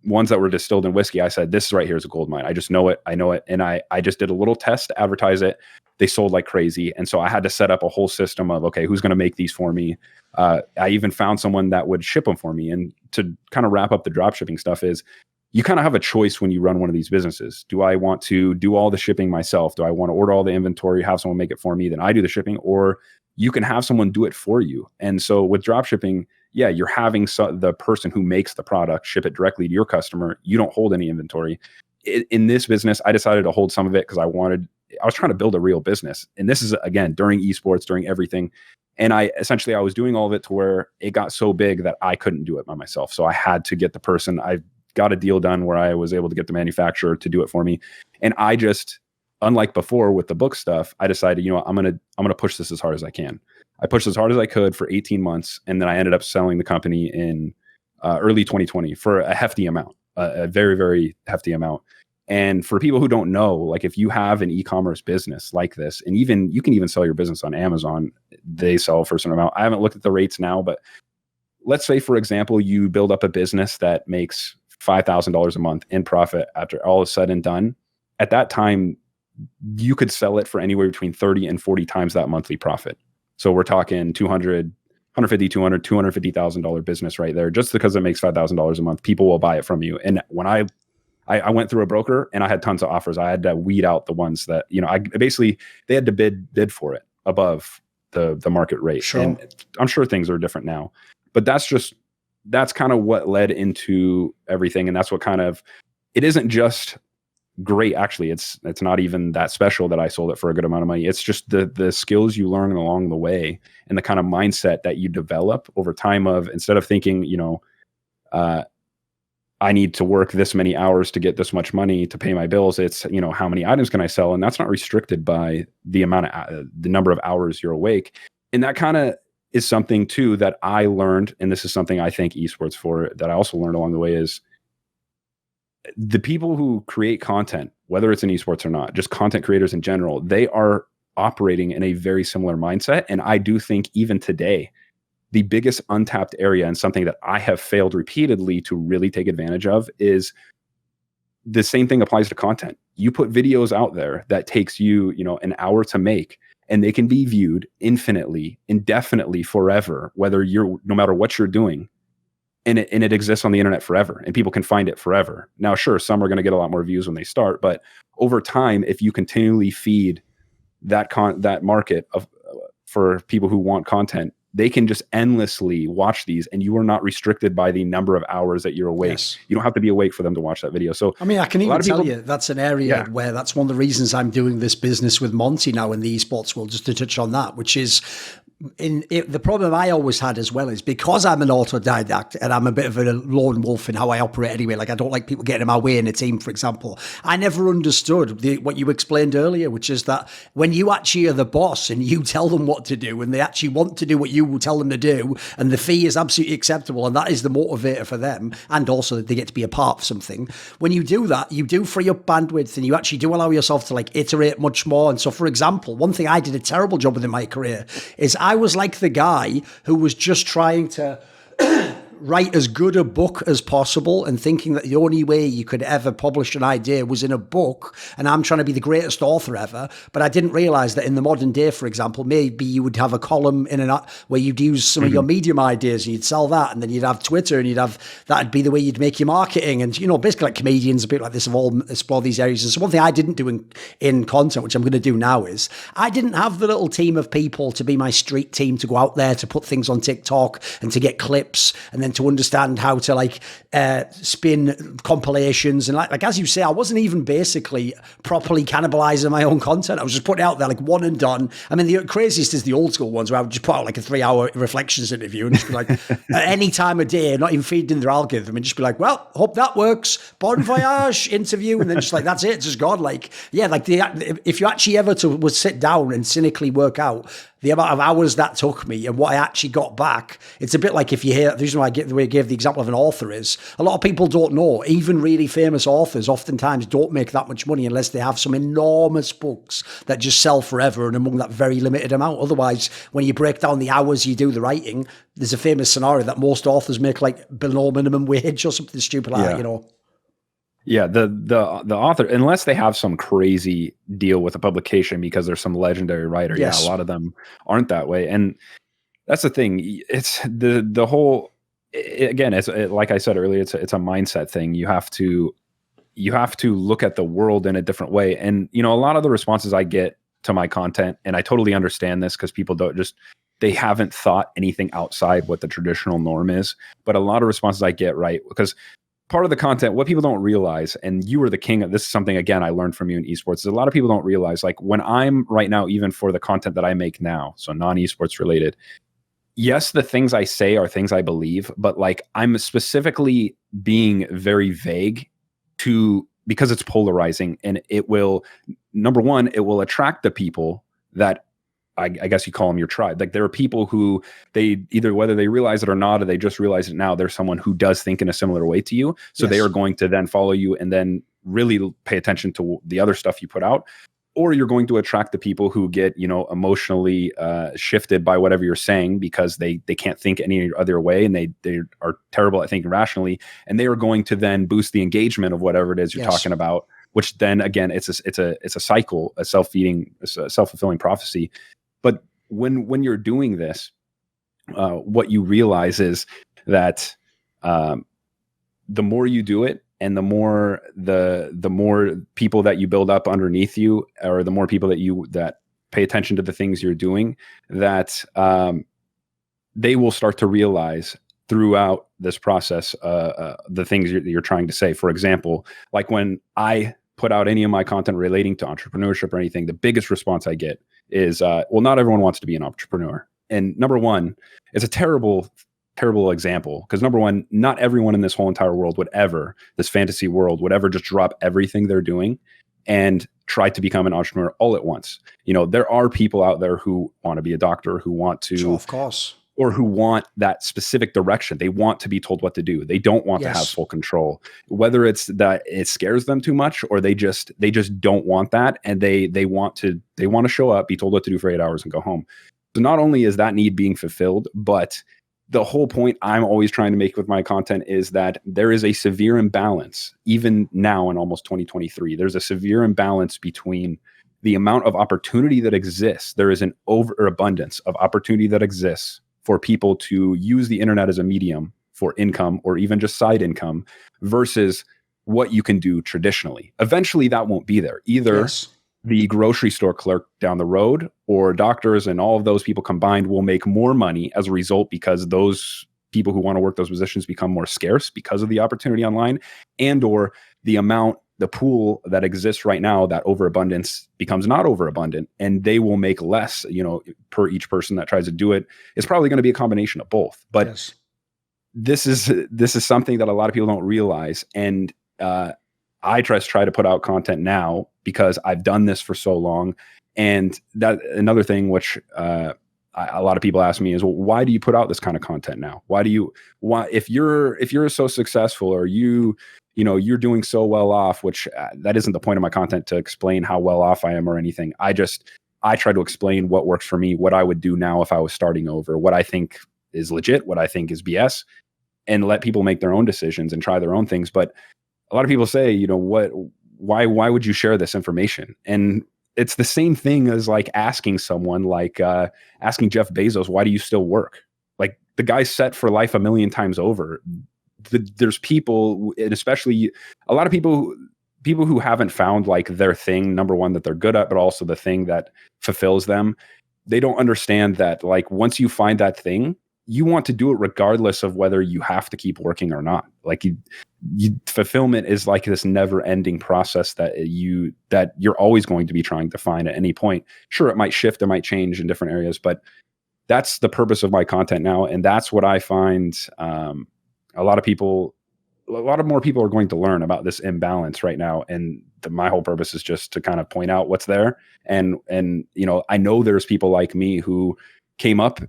B: ones that were distilled in whiskey, I said, this right here is a gold mine. I just know it. I know it. And I just did a little test to advertise it. They sold like crazy. And so I had to set up a whole system of, okay, who's going to make these for me? I even found someone that would ship them for me. And to kind of wrap up the drop shipping stuff is, you kind of have a choice when you run one of these businesses. Do I want to do all the shipping myself? Do I want to order all the inventory, have someone make it for me, then I do the shipping? Or you can have someone do it for you. And so with drop shipping, you're having the person who makes the product ship it directly to your customer. You don't hold any inventory. In this business, I decided to hold some of it because I was trying to build a real business. And this is, again, during esports, during everything. And I was doing all of it to where it got so big that I couldn't do it by myself. So I had to get the person. I got a deal done where I was able to get the manufacturer to do it for me. And I just, unlike before with the book stuff, I decided, you know, I'm going to push this as hard as I can. I pushed as hard as I could for 18 months. And then I ended up selling the company in early 2020 for a hefty amount, a very, very hefty amount. And for people who don't know, like if you have an e-commerce business like this, and even you can even sell your business on Amazon, they sell for a certain amount. I haven't looked at the rates now, but let's say, for example, you build up a business that makes $5,000 a month in profit after all is said and done. At that time, you could sell it for anywhere between 30 and 40 times that monthly profit. So we're talking $250,000 business right there, just because it makes $5,000 a month. People will buy it from you. And when I went through a broker and I had tons of offers, I had to weed out the ones that, you know, they had to bid for it above the market rate.
A: Sure.
B: And I'm sure things are different now, but that's kind of what led into everything. And that's what it isn't just great. Actually, it's not even that special that I sold it for a good amount of money. It's just the skills you learn along the way and the kind of mindset that you develop over time of, instead of thinking, I need to work this many hours to get this much money to pay my bills. It's, how many items can I sell? And that's not restricted by the the number of hours you're awake. And that kind of is something too that I learned. And this is something I thank esports for, that I also learned along the way, is the people who create content, whether it's in esports or not, just content creators in general, they are operating in a very similar mindset. And I do think even today, the biggest untapped area, and something that I have failed repeatedly to really take advantage of, is the same thing applies to content. You put videos out there that takes you, an hour to make, and they can be viewed infinitely, indefinitely, forever, no matter what you're doing. And it exists on the internet forever, and people can find it forever. Now, sure, some are going to get a lot more views when they start, but over time, if you continually feed that market for people who want content, they can just endlessly watch these, and you are not restricted by the number of hours that you're awake. Yes. You don't have to be awake for them to watch that video. So,
A: I mean, I can even tell you that's an area where that's one of the reasons I'm doing this business with Monty now in the esports world, just to touch on that, which is the problem I always had as well is because I'm an autodidact and I'm a bit of a lone wolf in how I operate anyway. Like, I don't like people getting in my way in a team, for example. I never understood what you explained earlier, which is that when you actually are the boss and you tell them what to do, and they actually want to do what you will tell them to do, and the fee is absolutely acceptable, and that is the motivator for them, and also that they get to be a part of something. When you do that, you do free up bandwidth, and you actually do allow yourself to iterate much more. And so, for example, one thing I did a terrible job with in my career is I was like the guy who was just trying to write as good a book as possible and thinking that the only way you could ever publish an idea was in a book, and I'm trying to be the greatest author ever. But I didn't realize that in the modern day, for example, maybe you would have a column where you'd use some of your medium ideas and you'd sell that, and then you'd have Twitter, and that'd be the way you'd make your marketing. And, basically like comedians, a bit like this, have all explored these areas. And so one thing I didn't do in content, which I'm going to do now, is I didn't have the little team of people to be my street team to go out there to put things on TikTok and to get clips, and then to understand how to spin compilations. And like as you say, I wasn't even basically properly cannibalizing my own content. I was just putting it out there like one and done. I mean, the craziest is the old school ones where I would just put out like a 3-hour reflections interview and just be like, at any time of day, not even feeding their algorithm, and just be like, well, hope that works. Bon voyage interview. And then just like, that's it. It's just gone. Like, yeah, like if you actually ever would sit down and cynically work out the amount of hours that took me and what I actually got back, it's a bit like if you hear, the reason why I gave the example of an author is a lot of people don't know, even really famous authors oftentimes don't make that much money unless they have some enormous books that just sell forever and among that very limited amount. Otherwise, when you break down the hours you do the writing, there's a famous scenario that most authors make like below minimum wage or something stupid like that,
B: Yeah, the author, unless they have some crazy deal with a publication because there's some legendary writer, a lot of them aren't that way. And that's the thing. It's the whole, again, like I said earlier, it's a mindset thing. You have to look at the world in a different way. And a lot of the responses I get to my content, and I totally understand this because people they haven't thought anything outside what the traditional norm is. But a lot of responses I get, right, because part of the content, what people don't realize, and you were the king of this, is something, again, I learned from you in esports, is a lot of people don't realize, like when I'm right now, even for the content that I make now, so non-esports related, yes, the things I say are things I believe, but like I'm specifically being very vague because it's polarizing, and it will, number one, it will attract the people that I guess you call them your tribe. Like there are people who they either, whether they realize it or not, or they just realize it now, there's someone who does think in a similar way to you. So they are going to then follow you and then really pay attention to the other stuff you put out. Or you're going to attract the people who get, emotionally shifted by whatever you're saying because they can't think any other way, and they are terrible at thinking rationally. And they are going to then boost the engagement of whatever it is you're talking about, which then again, it's a cycle, a self-fulfilling prophecy. But when you're doing this, what you realize is that the more you do it, and the more people that you build up underneath you, or the more people that pay attention to the things you're doing, that they will start to realize throughout this process the things you're trying to say. For example, like when I put out any of my content relating to entrepreneurship or anything, the biggest response I get is, well, not everyone wants to be an entrepreneur. And number one, it's a terrible example, because number one, not everyone in this whole entire world this fantasy world would ever just drop everything they're doing and try to become an entrepreneur all at once. There are people out there who want to be a doctor, who want to,
A: sure, of course,
B: or who want that specific direction. They want to be told what to do. They don't want to have full control, whether it's that it scares them too much, or they just don't want that. And they want to show up, be told what to do for 8 hours and go home. So not only is that need being fulfilled, but the whole point I'm always trying to make with my content is that there is a severe imbalance, even now in almost 2023. There's a severe imbalance between the amount of opportunity that exists. There is an overabundance of opportunity that exists for people to use the internet as a medium for income, or even just side income, versus what you can do traditionally. Eventually that won't be there. Either the grocery store clerk down the road or doctors and all of those people combined will make more money as a result, because those people who want to work those positions become more scarce because of the opportunity online, and or the pool that exists right now, that overabundance becomes not overabundant, and they will make less, per each person that tries to do it. It's probably going to be a combination of both. But this is something that a lot of people don't realize. And I try to put out content now because I've done this for so long. And that another thing which a lot of people ask me is, well, why do you put out this kind of content now? Why if you're so successful, or you're doing so well off, which that isn't the point of my content to explain how well off I am or anything. I try to explain what works for me, what I would do now if I was starting over, what I think is legit, what I think is BS, and let people make their own decisions and try their own things. But a lot of people say, why would you share this information? And it's the same thing as like asking someone, asking Jeff Bezos, why do you still work? Like, the guy's set for life a million times over. There's people, and especially a lot of people who haven't found like their thing, number one, that they're good at, but also the thing that fulfills them. They don't understand that, like, once you find that thing, you want to do it regardless of whether you have to keep working or not. Like, fulfillment is like this never ending process that you're always going to be trying to find at any point. Sure, it might shift, it might change in different areas, but that's the purpose of my content now. And that's what I find, a lot more people are going to learn about this imbalance right now. And my whole purpose is just to kind of point out what's there. And I know there's people like me who came up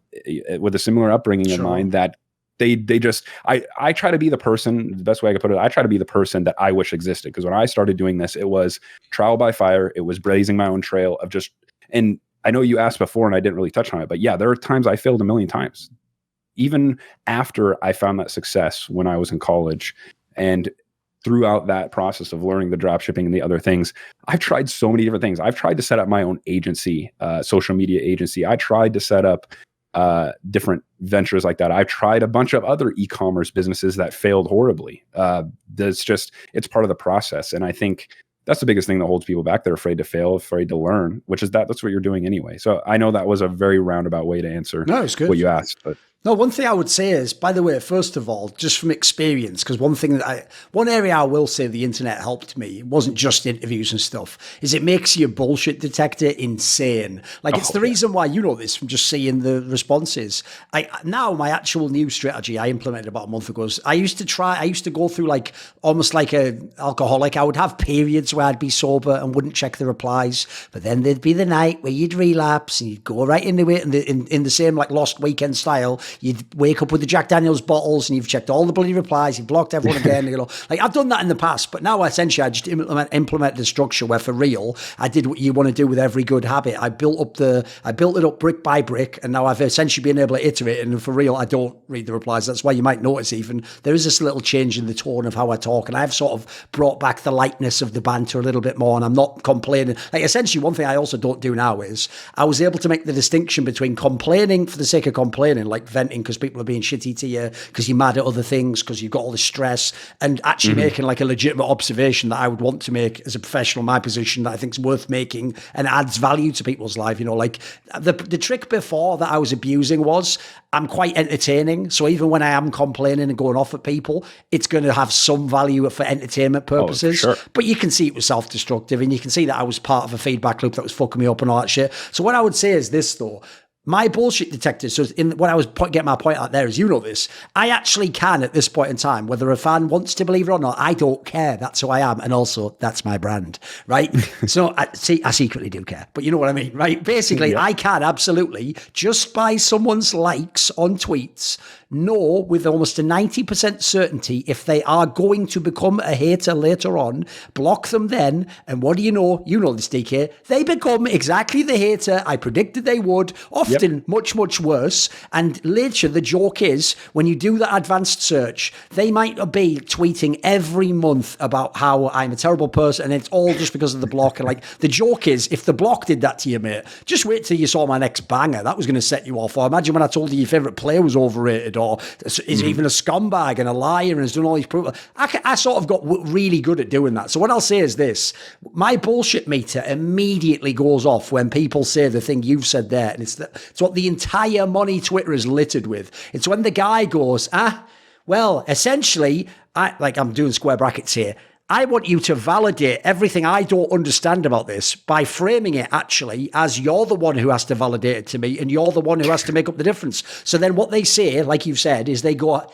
B: with a similar upbringing of mine, that they just, I try to be the person, the best way I could put it, I try to be the person that I wish existed. Because when I started doing this, it was trial by fire. It was blazing my own trail of just, and I know you asked before and I didn't really touch on it, but yeah, there are times I failed a million times. Even after I found that success when I was in college, and throughout that process of learning the dropshipping and the other things, I've tried so many different things. I've tried to set up my own agency, social media agency. I tried to set up different ventures like that. I've tried a bunch of other e-commerce businesses that failed horribly. It's part of the process. And I think that's the biggest thing that holds people back. They're afraid to fail, afraid to learn, which is that's what you're doing anyway. So I know that was a very roundabout way to answer what you asked, but
A: No, one thing I would say is, by the way, first of all, just from experience, because one area I will say the internet helped me, it wasn't just interviews and stuff, is it makes your bullshit detector insane. Like, it's the reason why you know this from just seeing the responses. Now my actual new strategy I implemented about a month ago is I used to go through like almost like an alcoholic. I would have periods where I'd be sober and wouldn't check the replies, but then there'd be the night where you'd relapse and you'd go right into it in the same like Lost Weekend style. You'd wake up with the Jack Daniels bottles and you've checked all the bloody replies. You've blocked everyone again. Like, I've done that in the past, but now essentially I just implemented a structure where, for real, I did what you want to do with every good habit. I built it up brick by brick, and now I've essentially been able to iterate. And for real, I don't read the replies. That's why you might notice even there is this little change in the tone of how I talk, and I've sort of brought back the lightness of the banter a little bit more. And I'm not complaining. Like, essentially, one thing I also don't do now is I was able to make the distinction between complaining for the sake of complaining, like venting because people are being shitty to you, because you're mad at other things, because you've got all the stress, and actually making like a legitimate observation that I would want to make as a professional in my position that I think is worth making and adds value to people's life. You know, like the trick before that I was abusing was I'm quite entertaining. So even when I am complaining and going off at people, it's going to have some value for entertainment purposes.
B: Oh, sure.
A: But you can see it was self-destructive, and you can see that I was part of a feedback loop that was fucking me up and all that shit. So what I would say is this, though. My bullshit detector, so in what I was getting my point out there is, you know this, I actually can at this point in time, whether a fan wants to believe it or not, I don't care. That's who I am. And also, that's my brand, right? So I secretly do care, but you know what I mean, right? Basically, I can absolutely, just by someone's likes on tweets, know with almost a 90% certainty if they are going to become a hater later on, block them then, and what do you know? You know this, DK. They become exactly the hater I predicted they would, often much, much worse. And later, the joke is, when you do that advanced search, they might be tweeting every month about how I'm a terrible person, and it's all just because of the block. And like, the joke is, if the block did that to you, mate, just wait till you saw my next banger. That was going to set you off. Or imagine when I told you your favourite player was overrated, or is even a scumbag and a liar and has done all these proof. I sort of got really good at doing that. So what I'll say is this: my bullshit meter immediately goes off when people say the thing you've said there, and it's what the entire money Twitter is littered with. It's when the guy goes, well, essentially, I'm doing square brackets here. I want you to validate everything I don't understand about this by framing it actually as you're the one who has to validate it to me, and you're the one who has to make up the difference. So then what they say, like you've said, is they go,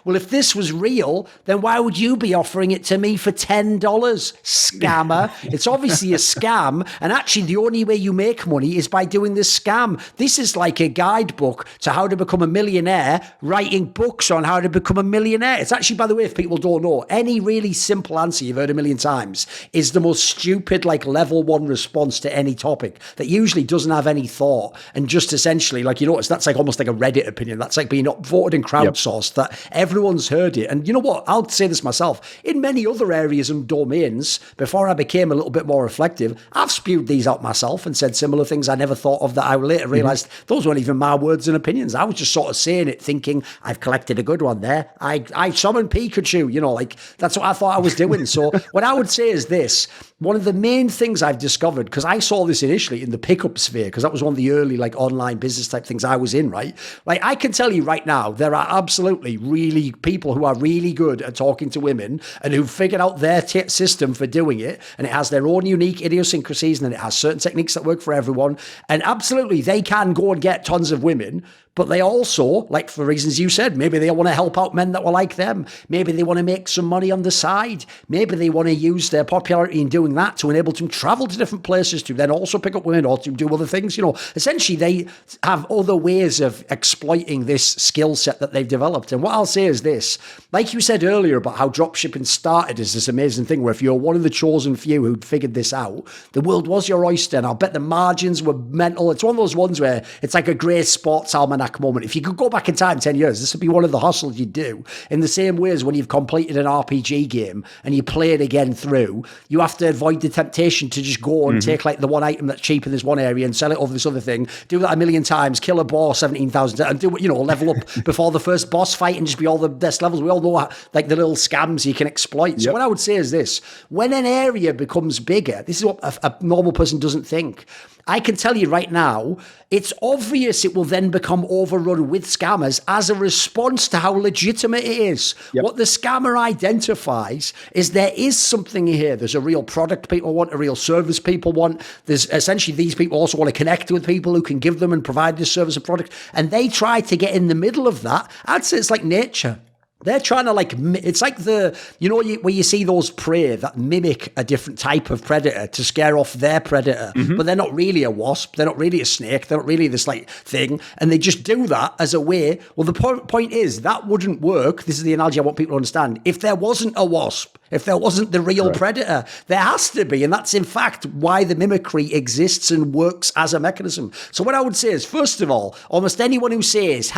A: well, if this was real, then why would you be offering it to me for $10? Scammer. It's obviously a scam. And actually the only way you make money is by doing this scam. This is like a guidebook to how to become a millionaire, writing books on how to become a millionaire. It's actually, by the way, if people don't know, any really simple answer you've heard a million times is the most stupid, like level 1 response to any topic that usually doesn't have any thought and just essentially, like, you notice that's like almost like a Reddit opinion. That's like being voted and crowdsourced, that everyone's heard it. And you know what? I'll say this myself. In many other areas and domains, before I became a little bit more reflective, I've spewed these out myself and said similar things I never thought of that I later realized those weren't even my words and opinions. I was just sort of saying it thinking I've collected a good one there. I summoned Pikachu, you know, like that's what I thought I was doing. So what I would say is this: one of the main things I've discovered, because I saw this initially in the pickup sphere, because that was one of the early like online business type things I was in, right? Like I can tell you right now, there are absolutely really people who are really good at talking to women and who've figured out their system for doing it. And it has their own unique idiosyncrasies, and then it has certain techniques that work for everyone. And absolutely, they can go and get tons of women. But they also, like for reasons you said, maybe they want to help out men that were like them. Maybe they want to make some money on the side. Maybe they want to use their popularity in doing that to enable them to travel to different places to then also pick up women or to do other things. You know, essentially they have other ways of exploiting this skill set that they've developed. And what I'll say is this: like you said earlier about how dropshipping started as this amazing thing where if you're one of the chosen few who'd figured this out, the world was your oyster. And I'll bet the margins were mental. It's one of those ones where it's like a great sports almanac moment. If you could go back in time 10 years, this would be one of the hustles you'd do. In the same way as when you've completed an RPG game and you play it again through, you have to avoid the temptation to just go and take like the one item that's cheap in this one area and sell it over this other thing, do that a million times, kill a boss 17,000 and do, you know, level up before the first boss fight and just be all the best levels. We all know how, like the little scams you can exploit. So what I would say is this: when an area becomes bigger, this is what a normal person doesn't think. I can tell you right now, it's obvious it will then become overrun with scammers as a response to how legitimate it is. What the scammer identifies is there is something here. There's a real product people want, a real service people want. There's essentially these people also want to connect with people who can give them and provide this service and product. And they try to get in the middle of that. I'd say it's like nature. They're trying to like, it's like the, you know, where you see those prey that mimic a different type of predator to scare off their predator, but they're not really a wasp. They're not really a snake. They're not really this like thing. And they just do that as a way. Well, the point is that wouldn't work. This is the analogy I want people to understand. If there wasn't a wasp, if there wasn't the real
B: Right.
A: predator. There has to be, and that's in fact why the mimicry exists and works as a mechanism. So what I would say is, first of all, almost anyone who says,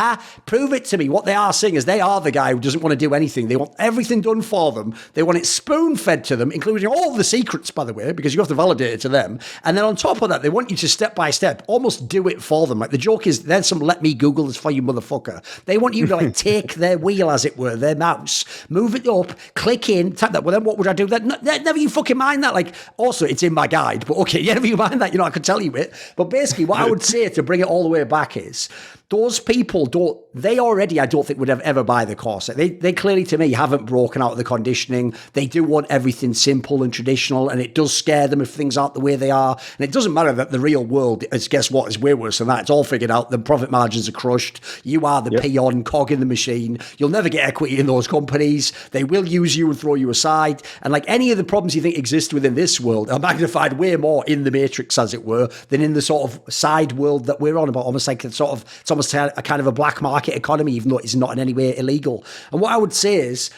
A: prove it to me, what they are saying is they are the guy who doesn't want to do anything. They want everything done for them. They want it spoon-fed to them, including all the secrets, by the way, because you have to validate it to them. And then on top of that, they want you to step by step almost do it for them. Like the joke is, there's some let me Google this for you, motherfucker. They want you to like take their wheel, as it were, their mouse, move it up, click in, tap that. Well, then what would I do? Never you fucking mind that. Like, also, it's in my guide, but okay, never you mind that. You know, I could tell you it. But basically, what I would say to bring it all the way back is, those people I don't think would ever buy the course. They clearly, to me, haven't broken out of the conditioning. They do want everything simple and traditional, and it does scare them if things aren't the way they are. And it doesn't matter that the real world is, guess what, is way worse than that. It's all figured out. The profit margins are crushed. You are the peon cog in the machine. You'll never get equity in those companies. They will use you and throw you aside. And like any of the problems you think exist within this world are magnified way more in the matrix, as it were, than in the sort of side world that we're on about. Almost like it's almost a kind of a black market economy, even though it's not in any way illegal. And what I would say is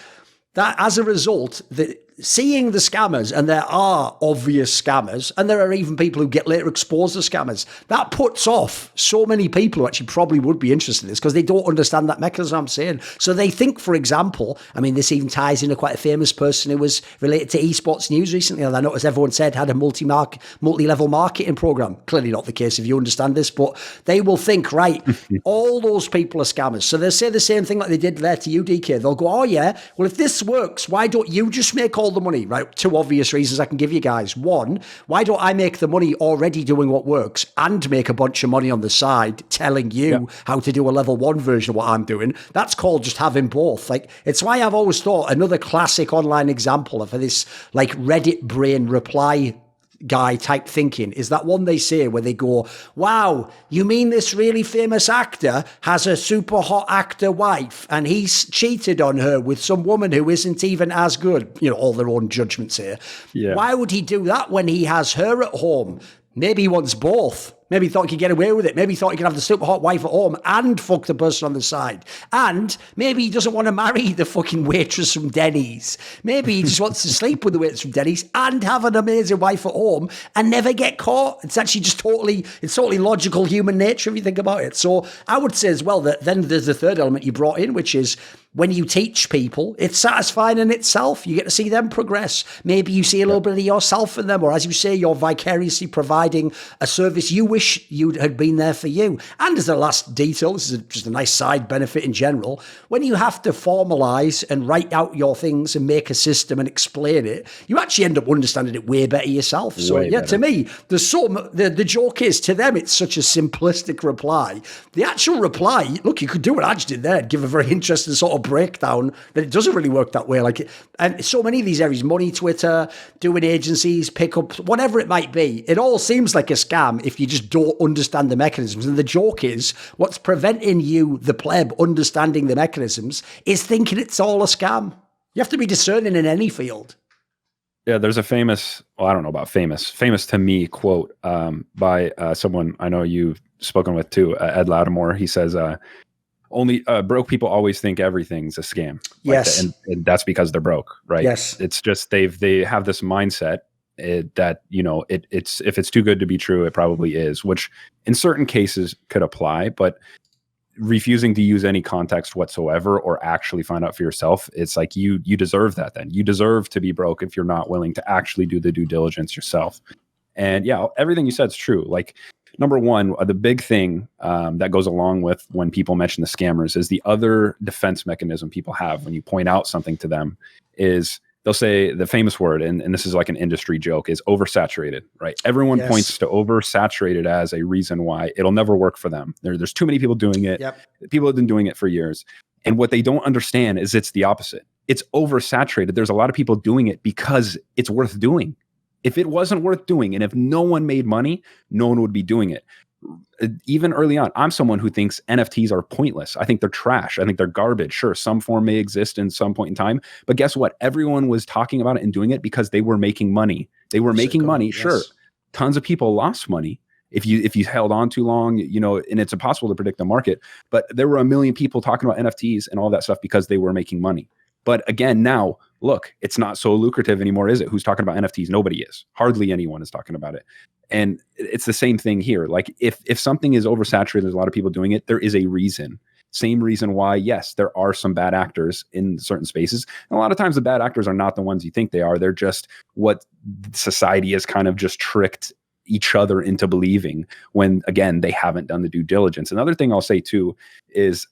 A: that as a result, seeing the scammers, and there are obvious scammers, and there are even people who get later exposed as scammers, that puts off so many people who actually probably would be interested in this because they don't understand that mechanism I'm saying. So they think, for example, I mean, this even ties into quite a famous person who was related to esports news recently, and I noticed everyone said had a multi-level marketing program. Clearly not the case if you understand this, but they will think, right, all those people are scammers. So they'll say the same thing like they did there to you, DK. They'll go, oh yeah, well, if this works, why don't you just make all the money? Right, two obvious reasons I can give you guys. One, why don't I make the money already doing what works and make a bunch of money on the side telling you how to do a level 1 version of what I'm doing? That's called just having both. Like, it's why I've always thought another classic online example of this like Reddit brain reply guy type thinking is that one they say where they go, wow, you mean this really famous actor has a super hot actor wife and he's cheated on her with some woman who isn't even as good? You know, all their own judgments here. Yeah. Why would he do that when he has her at home? Maybe he wants both. Maybe he thought he could get away with it. Maybe he thought he could have the super hot wife at home and fuck the person on the side. And maybe he doesn't want to marry the fucking waitress from Denny's. Maybe he just wants to sleep with the waitress from Denny's and have an amazing wife at home and never get caught. It's actually just totally logical human nature if you think about it. So I would say as well that then there's the third element you brought in, which is when you teach people, it's satisfying in itself. You get to see them progress. Maybe you see a little bit of yourself in them, or as you say, you're vicariously providing a service you wish you had been there for you. And as a last detail, this is just a nice side benefit in general, when you have to formalize and write out your things and make a system and explain it, you actually end up understanding it way better yourself. So way better. To me, the joke is, to them, it's such a simplistic reply. The actual reply, look, you could do what I just did there, give a very interesting sort of breakdown that it doesn't really work that way. Like, and so many of these areas, money, Twitter, doing agencies, pickups, whatever it might be, it all seems like a scam if you just don't understand the mechanisms. And the joke is, what's preventing you, the pleb, understanding the mechanisms is thinking it's all a scam. You have to be discerning in any field.
B: Yeah, there's a famous, well, I don't know about famous to me quote by someone I know you've spoken with too, Ed Lattimore. He says, only broke people always think everything's a scam.
A: Yes.
B: Like and that's because they're broke, right?
A: Yes.
B: It's just they have this mindset that, you know, it's if it's too good to be true, it probably is, which in certain cases could apply, but refusing to use any context whatsoever or actually find out for yourself, it's like you deserve that then. You deserve to be broke if you're not willing to actually do the due diligence yourself. And yeah, everything you said is true. Like, number one, the big thing that goes along with when people mention the scammers is the other defense mechanism people have when you point out something to them is they'll say the famous word, and this is like an industry joke, is oversaturated, right? Everyone points to oversaturated as a reason why it'll never work for them. There's too many people doing it. Yep. People have been doing it for years. And what they don't understand is it's the opposite. It's oversaturated. There's a lot of people doing it because it's worth doing. If it wasn't worth doing, and if no one made money, no one would be doing it. Even early on, I'm someone who thinks NFTs are pointless. I think they're trash. I think they're garbage. Sure, some form may exist in some point in time, but guess what? Everyone was talking about it and doing it because they were making money. They were making money. Yes. Sure, tons of people lost money if you held on too long, you know, and it's impossible to predict the market. But there were a million people talking about NFTs and all that stuff because they were making money. But again, now look, it's not so lucrative anymore, is it? Who's talking about NFTs? Nobody is. Hardly anyone is talking about it. And it's the same thing here. Like if something is oversaturated, there's a lot of people doing it, there is a reason. Same reason why, yes, there are some bad actors in certain spaces. And a lot of times the bad actors are not the ones you think they are. They're just what society has kind of just tricked each other into believing when, again, they haven't done the due diligence. Another thing I'll say too is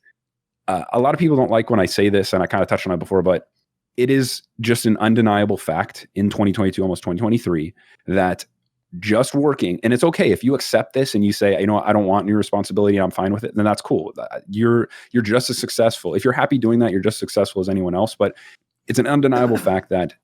B: a lot of people don't like when I say this, and I kind of touched on it before, but it is just an undeniable fact in 2022, almost 2023, that just working, and it's okay if you accept this and you say, you know, I don't want any responsibility, I'm fine with it, then that's cool. You're just as successful. If you're happy doing that, you're just as successful as anyone else. But it's an undeniable fact that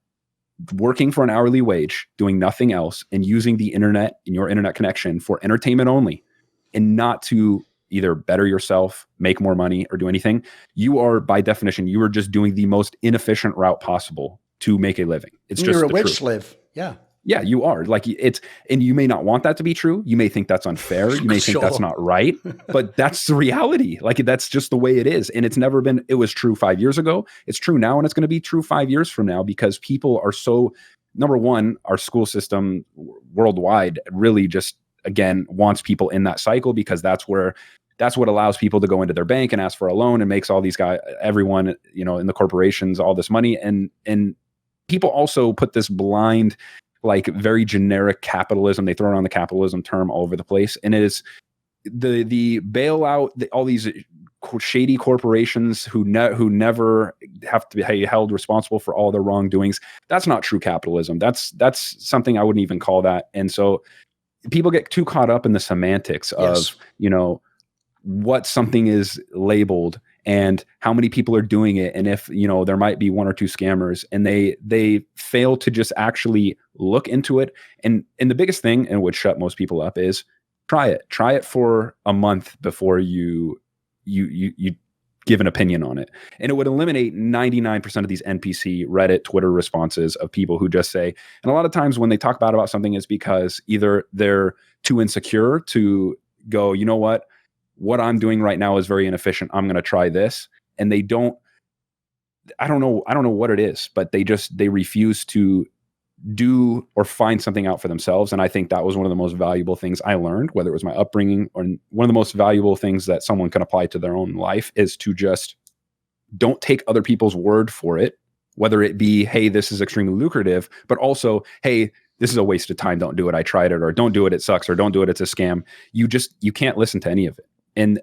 B: working for an hourly wage, doing nothing else, and using the internet and your internet connection for entertainment only, and not to either better yourself, make more money, or do anything, you are, by definition, you are just doing the most inefficient route possible to make a living. It's just
A: you're a
B: the
A: wage
B: truth.
A: slave. Yeah.
B: Yeah, you are. Like it's, and you may not want that to be true. You may think that's unfair. You may think that's not right, but that's the reality. Like that's just the way it is. And it's never been, it was true 5 years ago. It's true now. And it's going to be true 5 years from now, because people are so, number one, our school system worldwide really just, again, wants people in that cycle, because that's what allows people to go into their bank and ask for a loan and makes all these guys, everyone, you know, in the corporations, all this money. And people also put this blind, like very generic capitalism. They throw around the capitalism term all over the place. And it is the bailout, all these shady corporations who never have to be held responsible for all their wrongdoings. That's not true capitalism. That's something I wouldn't even call that. And so people get too caught up in the semantics of, you know, what something is labeled and how many people are doing it. And if, you know, there might be one or two scammers, and they fail to just actually look into it. And the biggest thing, and would shut most people up, is try it for a month before you give an opinion on it. And it would eliminate 99% of these NPC Reddit, Twitter responses of people who just say, and a lot of times when they talk bad about something, is because either they're too insecure to go, you know what I'm doing right now is very inefficient, I'm going to try this. And I don't know what it is, but they refuse to do or find something out for themselves. And I think that was one of the most valuable things I learned, whether it was my upbringing or one of the most valuable things that someone can apply to their own life, is to just don't take other people's word for it, whether it be, hey, this is extremely lucrative, but also, hey, this is a waste of time, don't do it, I tried it, or don't do it, it sucks, or don't do it, it's a scam. You can't listen to any of it. And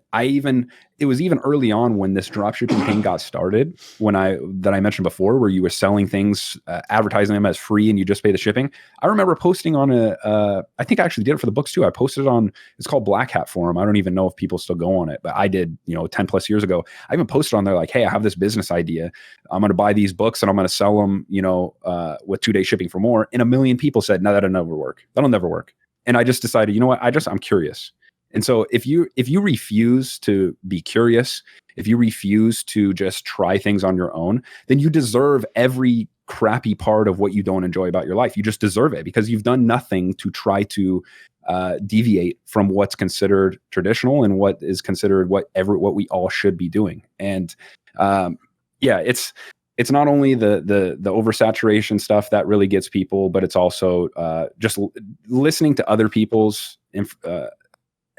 B: it was even early on when this dropshipping thing got started, that I mentioned before, where you were selling things, advertising them as free, and you just pay the shipping. I remember posting on I think I actually did it for the books too. I posted it on, it's called Black Hat Forum. I don't even know if people still go on it, but I did, 10 plus years ago. I even posted on there like, hey, I have this business idea. I'm going to buy these books and I'm going to sell them, with 2-day shipping for more. And 1 million people said, no, that'll never work. That'll never work. And I just decided, you know what? I'm curious. And so if you refuse to be curious, if you refuse to just try things on your own, then you deserve every crappy part of what you don't enjoy about your life. You just deserve it, because you've done nothing to try to deviate from what's considered traditional and what is considered what we all should be doing. And it's not only the oversaturation stuff that really gets people, but it's also just listening to other people's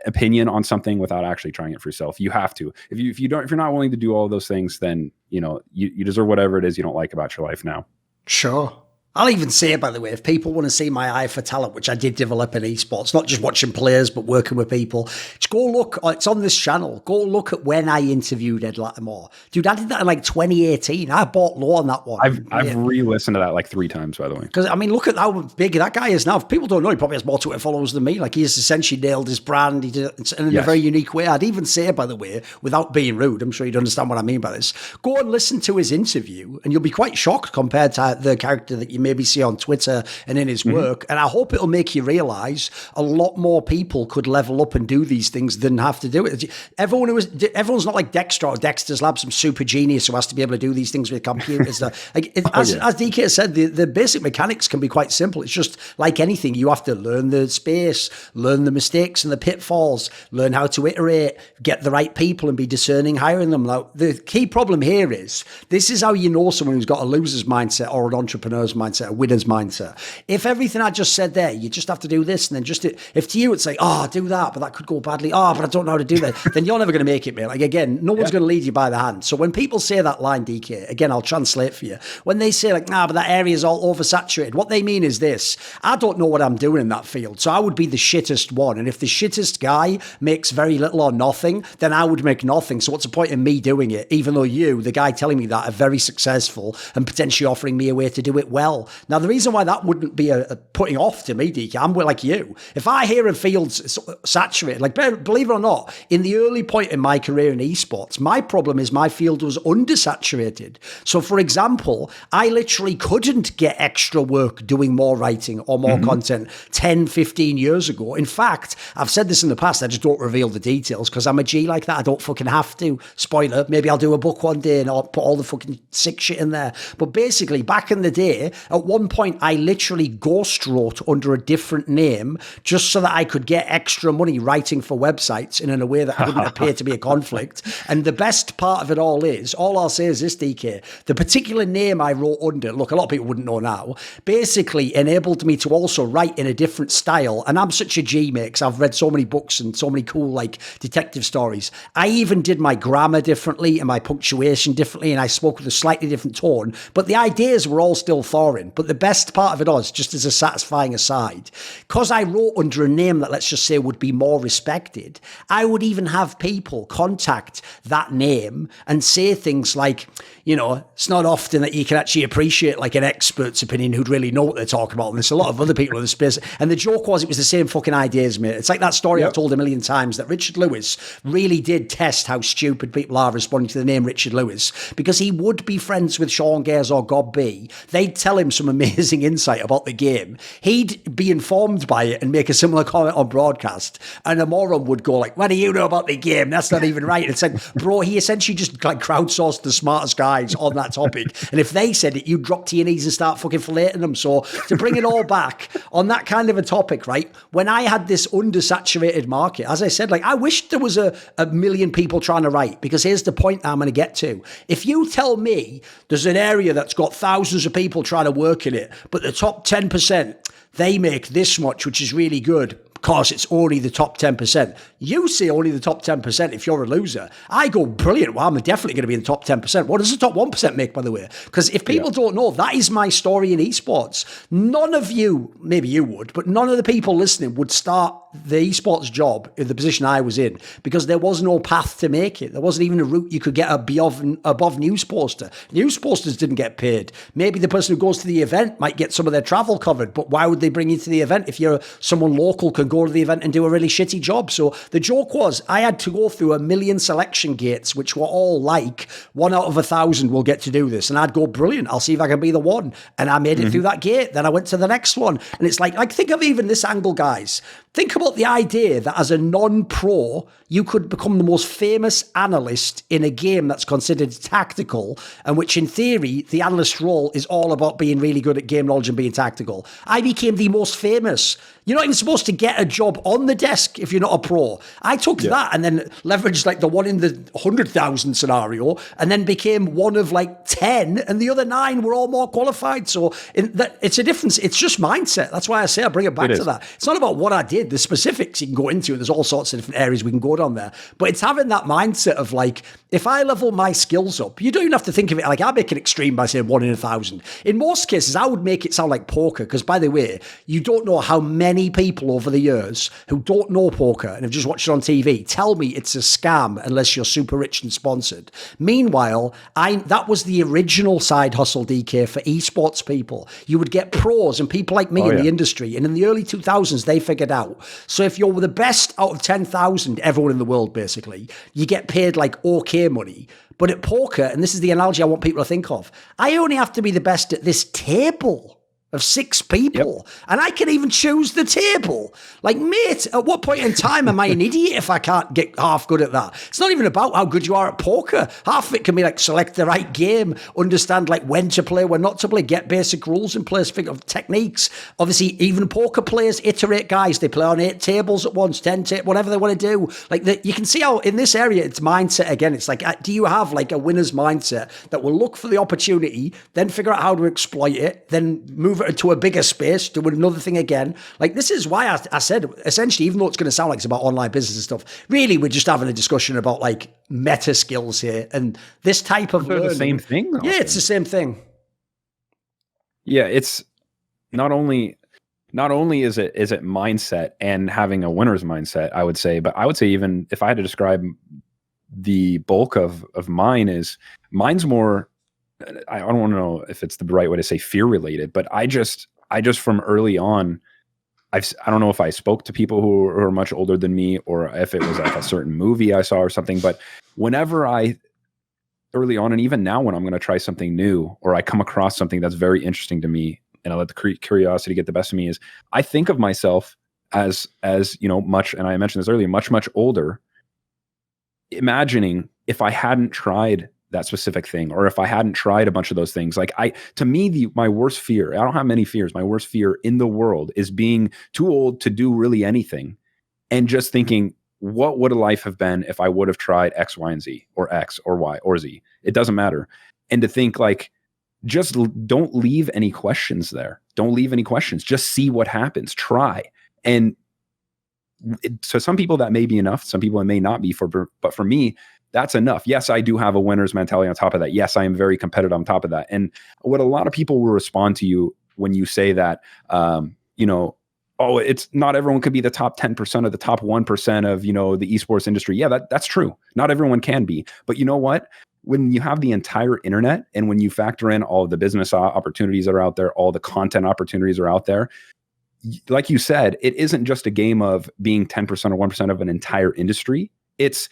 B: opinion on something without actually trying it for yourself. You have to. If you're not willing to do all those things, then you deserve whatever it is you don't like about your life now.
A: Sure. I'll even say, by the way, if people want to see my eye for talent, which I did develop in esports, not just watching players, but working with people, just go look. It's on this channel. Go look at when I interviewed Ed Lattimore. Dude, I did that in like 2018. I bought low on that one.
B: I've re-listened to that like 3 times, by the way.
A: Because, I mean, look at how big that guy is now. If people don't know, he probably has more Twitter followers than me. Like, he has essentially nailed his brand. He did it in a very unique way. I'd even say, by the way, without being rude, I'm sure you'd understand what I mean by this, go and listen to his interview, and you'll be quite shocked compared to the character that you you maybe see on Twitter and in his work. And I hope it'll make you realize a lot more people could level up and do these things than have to do it. Everyone's not like Dexter or Dexter's Lab, some super genius who has to be able to do these things with computers. As DK said, the basic mechanics can be quite simple. It's just like anything. You have to learn the space, learn the mistakes and the pitfalls, learn how to iterate, get the right people and be discerning hiring them. Now, the key problem here is, this is how you know someone who's got a loser's mindset or an entrepreneur's mindset, a winner's mindset. If everything I just said there, you just have to do this, and then just, if to you it's like, oh, do that, but that could go badly. Oh, but I don't know how to do that. Then you're never going to make it, mate. Like, again, no one's going to lead you by the hand. So when people say that line, DK, again, I'll translate for you. When they say like, but that area is all oversaturated, what they mean is this: I don't know what I'm doing in that field, so I would be the shittest one. And if the shittest guy makes very little or nothing, then I would make nothing. So what's the point in me doing it? Even though you, the guy telling me that, are very successful and potentially offering me a way to do it well. Now, the reason why that wouldn't be a putting off to me, DK, I'm like you. If I hear a field's saturated, like, believe it or not, in the early point in my career in esports, my problem is my field was undersaturated. So, for example, I literally couldn't get extra work doing more writing or more content 10, 15 years ago. In fact, I've said this in the past, I just don't reveal the details because I'm a G like that. I don't fucking have to. Spoiler, maybe I'll do a book one day and I'll put all the fucking sick shit in there. But basically, back in the day, at one point, I literally ghost wrote under a different name just so that I could get extra money writing for websites in a way that wouldn't appear to be a conflict. And the best part of it all is, all I'll say is this, DK, the particular name I wrote under, look, a lot of people wouldn't know now, basically enabled me to also write in a different style. And I'm such a G, mate, because I've read so many books and so many cool, like, detective stories. I even did my grammar differently and my punctuation differently, and I spoke with a slightly different tone, but the ideas were all still Thorin. But the best part of it all, just as a satisfying aside, because I wrote under a name that, let's just say, would be more respected, I would even have people contact that name and say things like, you know, it's not often that you can actually appreciate like an expert's opinion who'd really know what they're talking about. And there's a lot of other people in the space. And the joke was, it was the same fucking ideas, mate. It's like that story I've told a million times, that Richard Lewis really did test how stupid people are responding to the name Richard Lewis, because he would be friends with Sean Gayes or God B. They'd tell him some amazing insight about the game. He'd be informed by it and make a similar comment on broadcast. And a moron would go like, what do you know about the game? That's not even right. It's like, bro, he essentially just like crowdsourced the smartest guys on that topic. And if they said it, you drop T&Es and start fucking filleting them. So to bring it all back on that kind of a topic, right? When I had this undersaturated market, as I said, like, I wish there was a million people trying to write, because here's the point I'm going to get to. If you tell me there's an area that's got thousands of people trying to work in it, but the top 10%, they make this much, which is really good, because it's only the top 10%. You say only the top 10% if you're a loser. I go, brilliant. Well, I'm definitely going to be in the top 10%. What does the top 1% make, by the way? Because if people don't know, that is my story in esports. None of you, maybe you would, but none of the people listening would start the esports job in the position I was in, because there was no path to make it. There wasn't even a route you could get above news poster. News posters didn't get paid. Maybe the person who goes to the event might get some of their travel covered, but why would they bring you to the event if you're someone local can go to the event and do a really shitty job? So the joke was, I had to go through 1 million selection gates, which were all like 1 out of 1,000 will get to do this. And I'd go, brilliant, I'll see if I can be the one. And I made it through that gate. Then I went to the next one. And it's like think of even this angle, guys. Think about the idea that as a non-pro, you could become the most famous analyst in a game that's considered tactical, and which in theory, the analyst role is all about being really good at game knowledge and being tactical. I became the most famous. You're not even supposed to get a job on the desk if you're not a pro. I took that and then leveraged like the 1 in the 100,000 scenario, and then became one of like 10, and the other 9 were all more qualified. So it's a difference. It's just mindset. That's why I say I bring it back to that. It's not about what I did. The specifics you can go into, and there's all sorts of different areas we can go down there. But it's having that mindset of like, if I level my skills up, you don't even have to think of it like I make it extreme by saying 1 in 1,000. In most cases, I would make it sound like poker, because by the way, you don't know how many people over the years who don't know poker and have just watched it on TV tell me it's a scam unless you're super rich and sponsored. Meanwhile, that was the original side hustle, DK, for esports people. You would get pros and people like me in the industry, and in the early 2000s, they figured out. So if you're the best out of 10,000, everyone in the world, basically, you get paid like okay money. But at poker, and this is the analogy I want people to think of, I only have to be the best at this table. of 6 people, and I can even choose the table. Like, mate, at what point in time am I an idiot if I can't get half good at that? It's not even about how good you are at poker. Half of it can be like select the right game, understand like when to play, when not to play, get basic rules in place, figure out techniques. Obviously, even poker players iterate, guys. They play on 8 tables at once, 10 tables, whatever they want to do. Like, you can see how in this area it's mindset again. It's like, do you have like a winner's mindset that will look for the opportunity, then figure out how to exploit it, then move it to a bigger space, do another thing again. Like, this is why I said, essentially, even though it's going to sound like it's about online business and stuff, really we're just having a discussion about like meta skills here, and this type of learning.
B: The same thing though.
A: Yeah, it's the same thing.
B: Yeah, it's not only is it mindset and having a winner's mindset, I would say, but I would say, even if I had to describe the bulk of mine's more, I don't know if it's the right way to say fear related, but I just from early on, I don't know if I spoke to people who are much older than me, or if it was like a certain movie I saw or something, but whenever early on, and even now when I'm going to try something new, or I come across something that's very interesting to me, and I let the curiosity get the best of me, is I think of myself as much, and I mentioned this earlier, much older, imagining if I hadn't tried that specific thing, or if I hadn't tried a bunch of those things. Like, to me, my worst fear, I don't have many fears. My worst fear in the world is being too old to do really anything, and just thinking, what would a life have been if I would have tried X, Y, and Z, or X, or Y, or Z? It doesn't matter. And to think like, just don't leave any questions there. Don't leave any questions. Just see what happens. Try. And so some people that may be enough. Some people it may not be but for me, that's enough. Yes, I do have a winner's mentality on top of that. Yes, I am very competitive on top of that. And what a lot of people will respond to you when you say that, oh, it's not everyone could be the top 10% of the top 1% of, the esports industry. Yeah, that's true. Not everyone can be. But you know what? When you have the entire internet, and when you factor in all of the business opportunities that are out there, all the content opportunities are out there, like you said, it isn't just a game of being 10% or 1% of an entire industry. It's,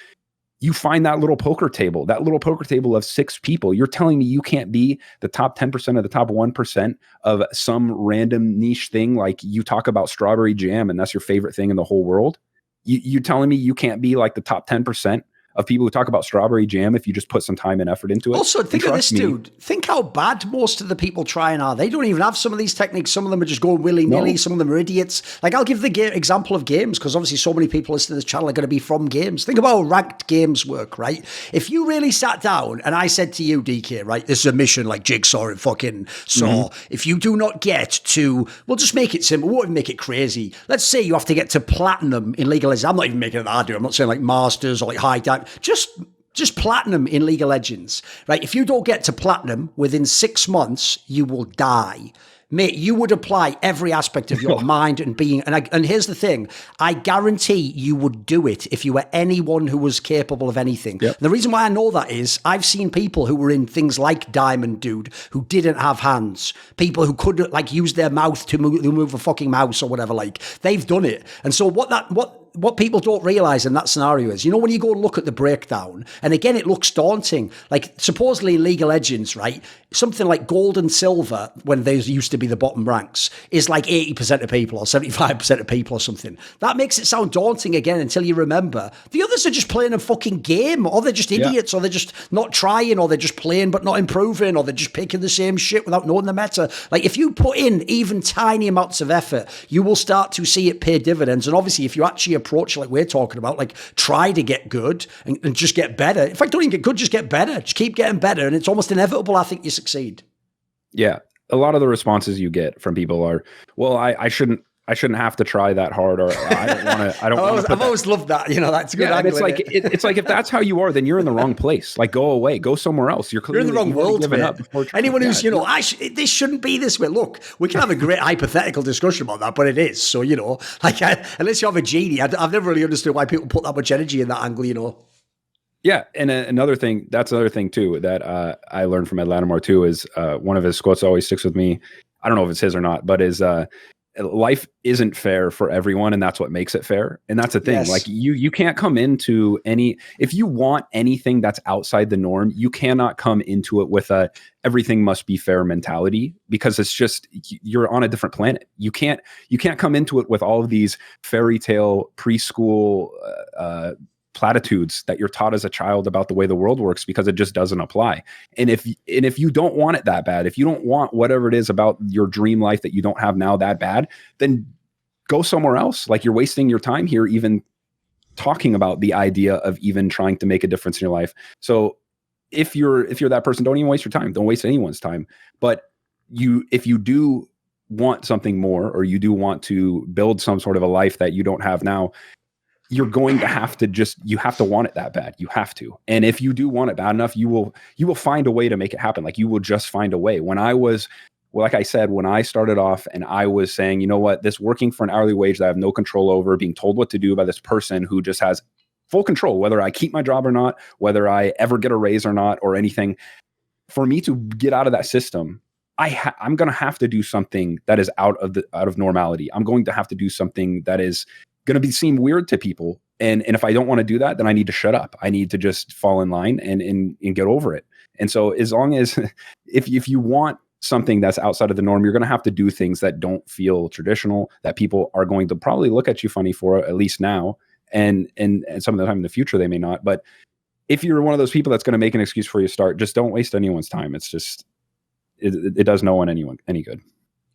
B: you find that little poker table of 6 people. You're telling me you can't be the top 10% of the top 1% of some random niche thing. Like, you talk about strawberry jam and that's your favorite thing in the whole world. You're telling me you can't be like the top 10% of people who talk about strawberry jam if you just put some time and effort into it.
A: Also, think of this, dude. Think how bad most of the people trying are. They don't even have some of these techniques. Some of them are just going willy-nilly. No. Some of them are idiots. Like, I'll give the example of games, because obviously so many people listening to this channel are going to be from games. Think about how ranked games work, right? If you really sat down and I said to you, DK, right, this is a mission like Jigsaw and fucking Saw. Mm-hmm. If you do not get to, we'll just make it simple. We won't even make it crazy. Let's say you have to get to platinum in League of Legends. I'm not even making it harder. I'm not saying like masters or like high dive. Just platinum in League of Legends, right? If you don't get to platinum within 6 months, you will die. Mate, you would apply every aspect of your mind and being. And here's the thing. I guarantee you would do it if you were anyone who was capable of anything. Yep. The reason why I know that is I've seen people who were in things like Diamond Dude who didn't have hands. People who couldn't like use their mouth to move a fucking mouse or whatever. Like, they've done it. And so what people don't realize in that scenario is, when you go and look at the breakdown, and again, it looks daunting. Like, supposedly in League of Legends, right, something like gold and silver, when they used to be the bottom ranks, is like 80% of people or 75% of people or something. That makes it sound daunting again until you remember the others are just playing a fucking game, or they're just idiots, or they're just not trying, or they're just playing but not improving, or they're just picking the same shit without knowing the meta. Like, if you put in even tiny amounts of effort, you will start to see it pay dividends. And obviously, if you actually approach like we're talking about, like, try to get good and just get better. In fact, don't even get good, just get better. Just keep getting better, and it's almost inevitable, I think, you succeed.
B: Yeah. A lot of the responses you get from people are, well, I shouldn't have to try that hard, or I don't want to.
A: I've always loved that. That's good.
B: Yeah, it's like it's like, if that's how you are, then you're in the wrong place. Like, go away, go somewhere else. You're in
A: the wrong world. Anyone who's this shouldn't be this way. Look, we can have a great hypothetical discussion about that, but it is. So unless you have a genie, I've never really understood why people put that much energy in that angle.
B: Yeah, and another thing too that I learned from Ed Lattimore too is one of his quotes always sticks with me. I don't know if it's his or not, but is life isn't fair for everyone, and that's what makes it fair. And that's the thing.
A: Yes.
B: Like you can't come into if you want anything that's outside the norm, you cannot come into it with a everything must be fair mentality, because it's just, you're on a different planet. You can't come into it with all of these fairy tale preschool platitudes that you're taught as a child about the way the world works, because it just doesn't apply. And if you don't want it that bad, if you don't want whatever it is about your dream life that you don't have now that bad, then go somewhere else. Like, you're wasting your time here even talking about the idea of even trying to make a difference in your life. So if you're that person, don't even waste your time. Don't waste anyone's time. But if you do want something more, or you do want to build some sort of a life that you don't have now, you're going to have to you have to want it that bad. You have to. And if you do want it bad enough, you will find a way to make it happen. Like, you will just find a way. When I started off and I was saying, you know what, this working for an hourly wage that I have no control over, being told what to do by this person who just has full control, whether I keep my job or not, whether I ever get a raise or not, or anything, for me to get out of that system, I'm going to have to do something that is out of normality. I'm going to have to do something that is going to seem weird to people. And if I don't want to do that, then I need to shut up. I need to just fall in line and get over it. And so as long as, if you want something that's outside of the norm, you're going to have to do things that don't feel traditional, that people are going to probably look at you funny for, at least now. And some of the time in the future, they may not. But if you're one of those people that's going to make an excuse for you to start, just don't waste anyone's time. It's just, it does no one any good.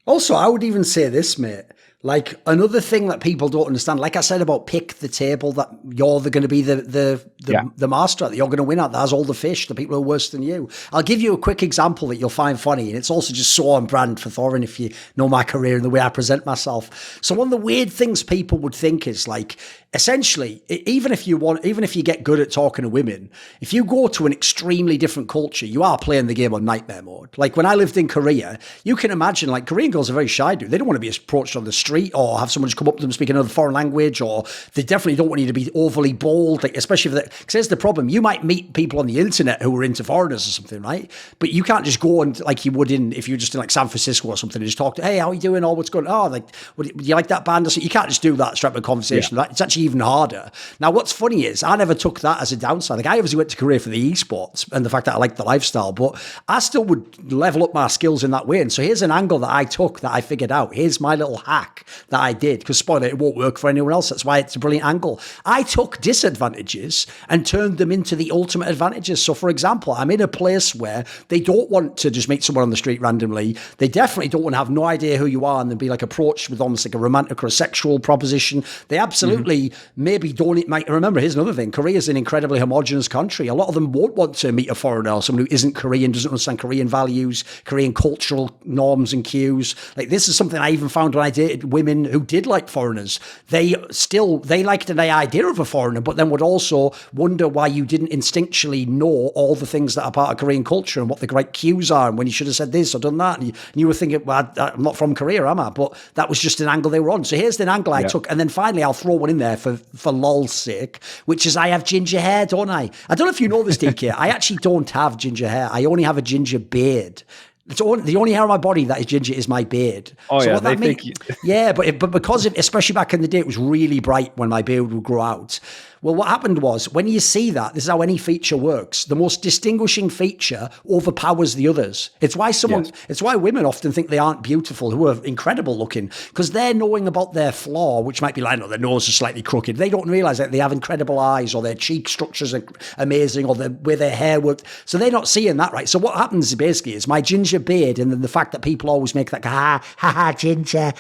A: Also, I would even say this, mate. Like, another thing that people don't understand, like I said about pick the table that you're going to be the master, that you're going to win at, that has all the fish, the people who are worse than you. I'll give you a quick example that you'll find funny, and it's also just so on brand for Thorin if you know my career and the way I present myself. So one of the weird things people would think is, like, essentially, even if you get good at talking to women, if you go to an extremely different culture, you are playing the game on nightmare mode. Like, when I lived in Korea, you can imagine, like, Korean girls are very shy, dude. They don't want to be approached on the street or have someone just come up to them speaking another foreign language, or they definitely don't want you to be overly bold, like, especially because here's the problem. You might meet people on the internet who are into foreigners or something, right? But you can't just go and, like you would if you're just in, like, San Francisco or something, and just talk to, hey, how are you doing? Or what's going on? Oh, like, do you like that band? You can't just do that, straight up a conversation. Yeah. It's actually even harder. Now, what's funny is I never took that as a downside. Like, I obviously went to Korea for the esports and the fact that I liked the lifestyle, but I still would level up my skills in that way. And so here's an angle that I took that I figured out. Here's my little hack that I did, because spoiler, it won't work for anyone else. That's why it's a brilliant angle. I took disadvantages and turned them into the ultimate advantages. So, for example, I'm in a place where they don't want to just meet someone on the street randomly. They definitely don't want to have no idea who you are and then be, like, approached with almost like a romantic or a sexual proposition. They absolutely maybe don't. Remember, here's another thing. Korea is an incredibly homogenous country. A lot of them won't want to meet a foreigner or someone who isn't Korean, doesn't understand Korean values, Korean cultural norms and cues. Like, this is something I even found when I dated women who did like foreigners. They liked the idea of a foreigner, but then would also wonder why you didn't instinctually know all the things that are part of Korean culture and what the right cues are, and when you should have said this or done that. And you were thinking, well, I'm not from Korea, am I? But that was just an angle they were on. So here's the angle I took. And then finally, I'll throw one in there for lol's sake, which is I have ginger hair, don't I? I don't know if you know this, DK. I actually don't have ginger hair. I only have a ginger beard. The only hair on my body that is ginger is my beard.
B: Oh, so yeah,
A: what that means, yeah, but because especially back in the day, it was really bright when my beard would grow out. Well, what happened was, when you see that, this is how any feature works. The most distinguishing feature overpowers the others. It's why it's why women often think they aren't beautiful, who are incredible looking, because they're knowing about their flaw, which might be like, no, their nose is slightly crooked. They don't realize that they have incredible eyes, or their cheek structures are amazing, or the way their hair works. So they're not seeing that, right? So what happens basically is my ginger beard, and then the fact that people always make that, ginger,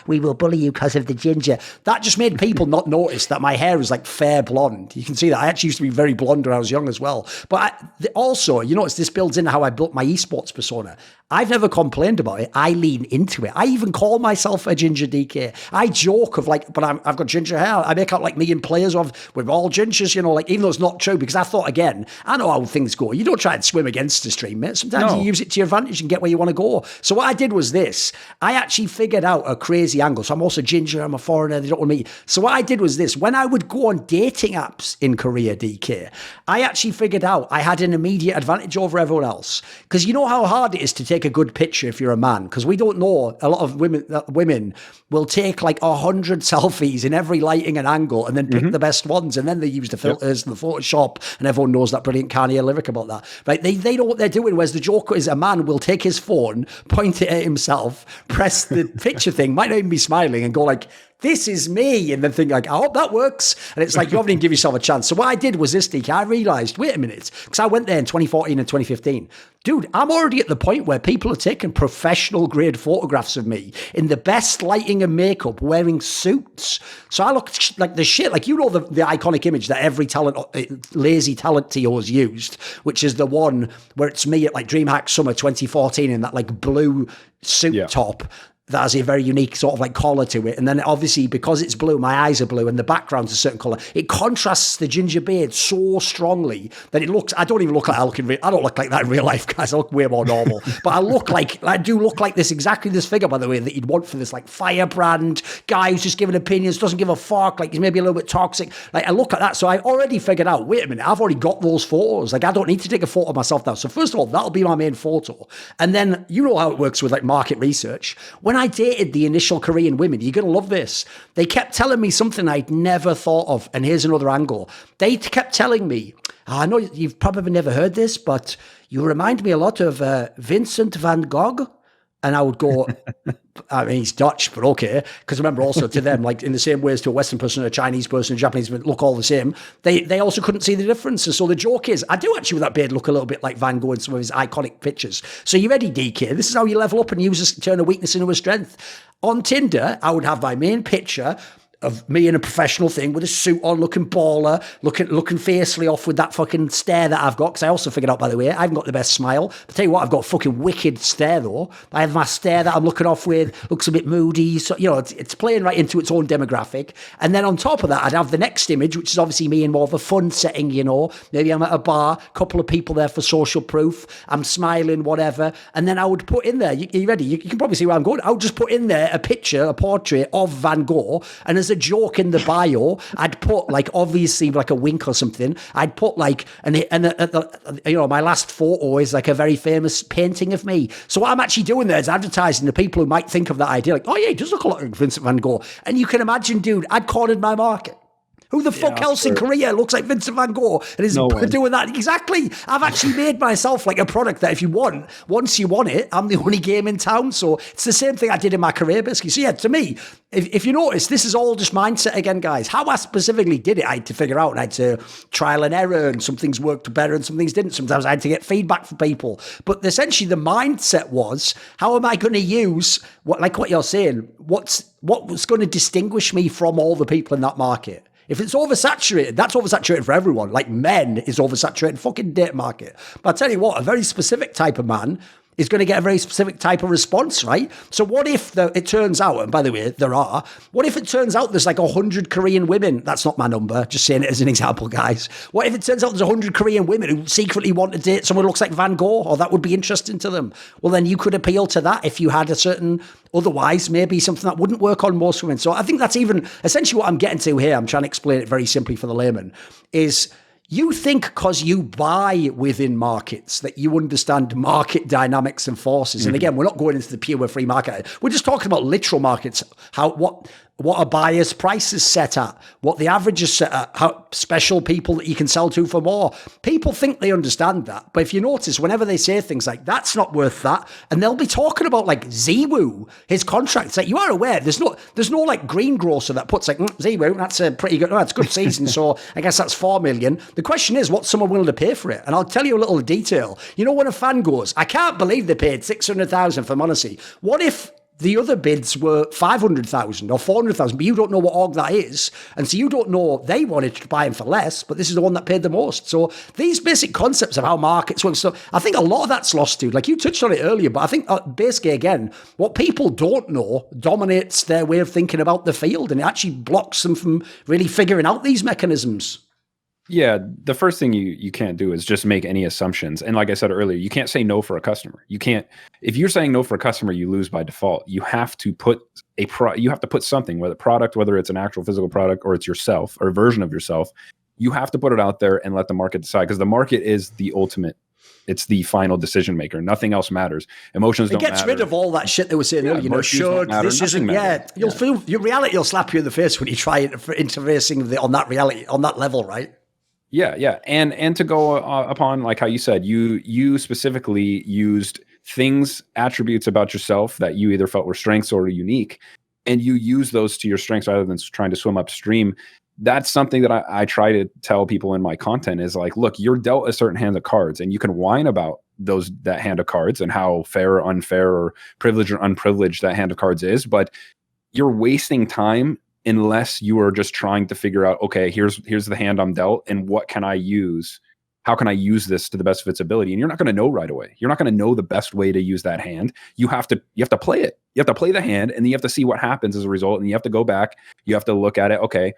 A: we will bully you because of the ginger. That just made people not notice that my hair is like fair blonde. You can see that. I actually used to be very blonde when I was young as well. But also, you notice this builds into how I built my esports persona. I've never complained about it. I lean into it. I even call myself a ginger DK. I joke of like, but I've got ginger hair. I make out like me and players we're all gingers, you know, like, even though it's not true, because I thought, again, I know how things go. You don't try and swim against the stream, mate. Sometimes you use it to your advantage and get where you want to go. So what I did was this. I actually figured out a crazy angle. So I'm also ginger. I'm a foreigner. They don't want me. So what I did was this. When I would go on dating dating apps in Korea, DK, I actually figured out I had an immediate advantage over everyone else. Because you know how hard it is to take a good picture if you're a man? Because we don't know, a lot of women will take like 100 selfies in every lighting and angle and then pick the best ones. And then they use the filters and the Photoshop, and everyone knows that brilliant Kanye lyric about that. Right? They know what they're doing. Whereas the joke is a man will take his phone, point it at himself, press the picture thing, might not even be smiling, and go like, this is me, and then think like, I hope that works. And it's like, you haven't even give yourself a chance. So what I did was this, DK, I realized, wait a minute, because I went there in 2014 and 2015. Dude, I'm already at the point where people are taking professional grade photographs of me in the best lighting and makeup, wearing suits. So I look like the shit. Like, you know, the iconic image that every lazy talent TO has used, which is the one where it's me at like DreamHack Summer 2014 in that like blue suit top. That has a very unique sort of like collar to it. And then obviously, because it's blue, my eyes are blue and the background's a certain color. It contrasts the ginger beard so strongly that it looks, I don't even look like I don't look like that in real life, guys. I look way more normal. But I do look like this, exactly this figure, by the way, that you'd want for this like firebrand guy who's just giving opinions, doesn't give a fuck, like he's maybe a little bit toxic. Like, I look at that. So I already figured out, wait a minute, I've already got those photos. Like, I don't need to take a photo of myself now. So first of all, that'll be my main photo. And then you know how it works with like market research. When I dated the initial Korean women, you're going to love this. They kept telling me something I'd never thought of. And here's another angle. They kept telling me, I know you've probably never heard this, but you remind me a lot of Vincent van Gogh. And I would go, I mean, he's Dutch, but okay. Because remember also to them, like in the same way as to a Western person, a Chinese person, a Japanese person look all the same, they also couldn't see the difference. And so the joke is, I do actually with that beard look a little bit like Van Gogh in some of his iconic pictures. So you ready, DK? This is how you level up and turn a weakness into a strength. On Tinder, I would have my main picture of me in a professional thing with a suit on, looking baller, looking fiercely off with that fucking stare that I've got. Because I also figured out, by the way, I haven't got the best smile. But tell you what, I've got a fucking wicked stare though. I have my stare that I'm looking off with, looks a bit moody. So, you know, it's playing right into its own demographic. And then on top of that, I'd have the next image, which is obviously me in more of a fun setting, you know. Maybe I'm at a bar, couple of people there for social proof. I'm smiling, whatever. And then I would put in there, you ready? You can probably see where I'm going. I would just put in there a picture, a portrait of Van Gogh. And as a joke in the bio, I'd put like obviously like a wink or something. I'd put like you know, my last photo is like a very famous painting of me. So what I'm actually doing there is advertising to people who might think of that idea, like, oh yeah, he does look a lot like Vincent van Gogh. And you can imagine, dude, I'd cornered my market. Who the fuck else in Korea looks like Vincent van Gogh and is doing that? Exactly. I've actually made myself like a product that if you want, once you want it, I'm the only game in town. So it's the same thing I did in my career, basically. So yeah, to me, if you notice, this is all just mindset again, guys. How I specifically did it, I had to figure out, and I had to trial and error, and some things worked better and some things didn't. Sometimes I had to get feedback from people. But essentially the mindset was, how am I going to use, what you're saying, what's going to distinguish me from all the people in that market? If it's oversaturated, that's oversaturated for everyone. Like men is oversaturated fucking date market. But I'll tell you what, a very specific type of man is going to get a very specific type of response, right? So what if it turns out, and by the way, what if it turns out there's like 100 Korean women, that's not my number, just saying it as an example, guys. What if it turns out there's 100 Korean women who secretly want to date someone who looks like Van Gogh, or that would be interesting to them? Well, then you could appeal to that if you had a certain, otherwise maybe something that wouldn't work on most women. So I think that's even essentially what I'm getting to here. I'm trying to explain it very simply for the layman, is you think because you buy within markets that you understand market dynamics and forces. And again, we're not going into the pure free market. We're just talking about literal markets, what a buyer's price is set at, what the average is set at, how special people that you can sell to for more. People think they understand that. But if you notice, whenever they say things like, that's not worth that, and they'll be talking about like Ziwu, his contracts, like you are aware, there's no like greengrocer that puts like, Ziwu, that's a pretty good, that's good season. So I guess that's 4 million. The question is, what's someone willing to pay for it? And I'll tell you a little detail. You know, when a fan goes, I can't believe they paid 600,000 for Monacy. What if the other bids were 500,000 or 400,000, but you don't know what org that is. And so you don't know, they wanted to buy him for less, but this is the one that paid the most. So these basic concepts of how markets work. So I think a lot of that's lost, dude. Like you touched on it earlier, but I think basically, again, what people don't know dominates their way of thinking about the field, and it actually blocks them from really figuring out these mechanisms.
B: Yeah, the first thing you can't do is just make any assumptions. And like I said earlier, you can't say no for a customer. You can't, if you're saying no for a customer, you lose by default. You have to put you have to put something, whether product, whether it's an actual physical product or it's yourself or a version of yourself, you have to put it out there and let the market decide, because the market is the ultimate. It's the final decision maker. Nothing else matters. Emotions don't matter.
A: It gets rid of all that shit they were saying earlier. You know, this isn't. Yeah, you'll feel your reality will slap you in the face when you try interfacing on that reality on that level, right?
B: Yeah, and to go upon like how you said, you specifically used things, attributes about yourself that you either felt were strengths or unique, and you use those to your strengths rather than trying to swim upstream. That's something that I try to tell people in my content is like, look, you're dealt a certain hand of cards, and you can whine about that hand of cards and how fair or unfair or privileged or unprivileged that hand of cards is, but you're wasting time unless you are just trying to figure out, okay, here's the hand I'm dealt, and what can I use? How can I use this to the best of its ability? And you're not going to know right away. You're not going to know the best way to use that hand. You have to play it. You have to play the hand, and then you have to see what happens as a result. And you have to go back. You have to look at it. Okay,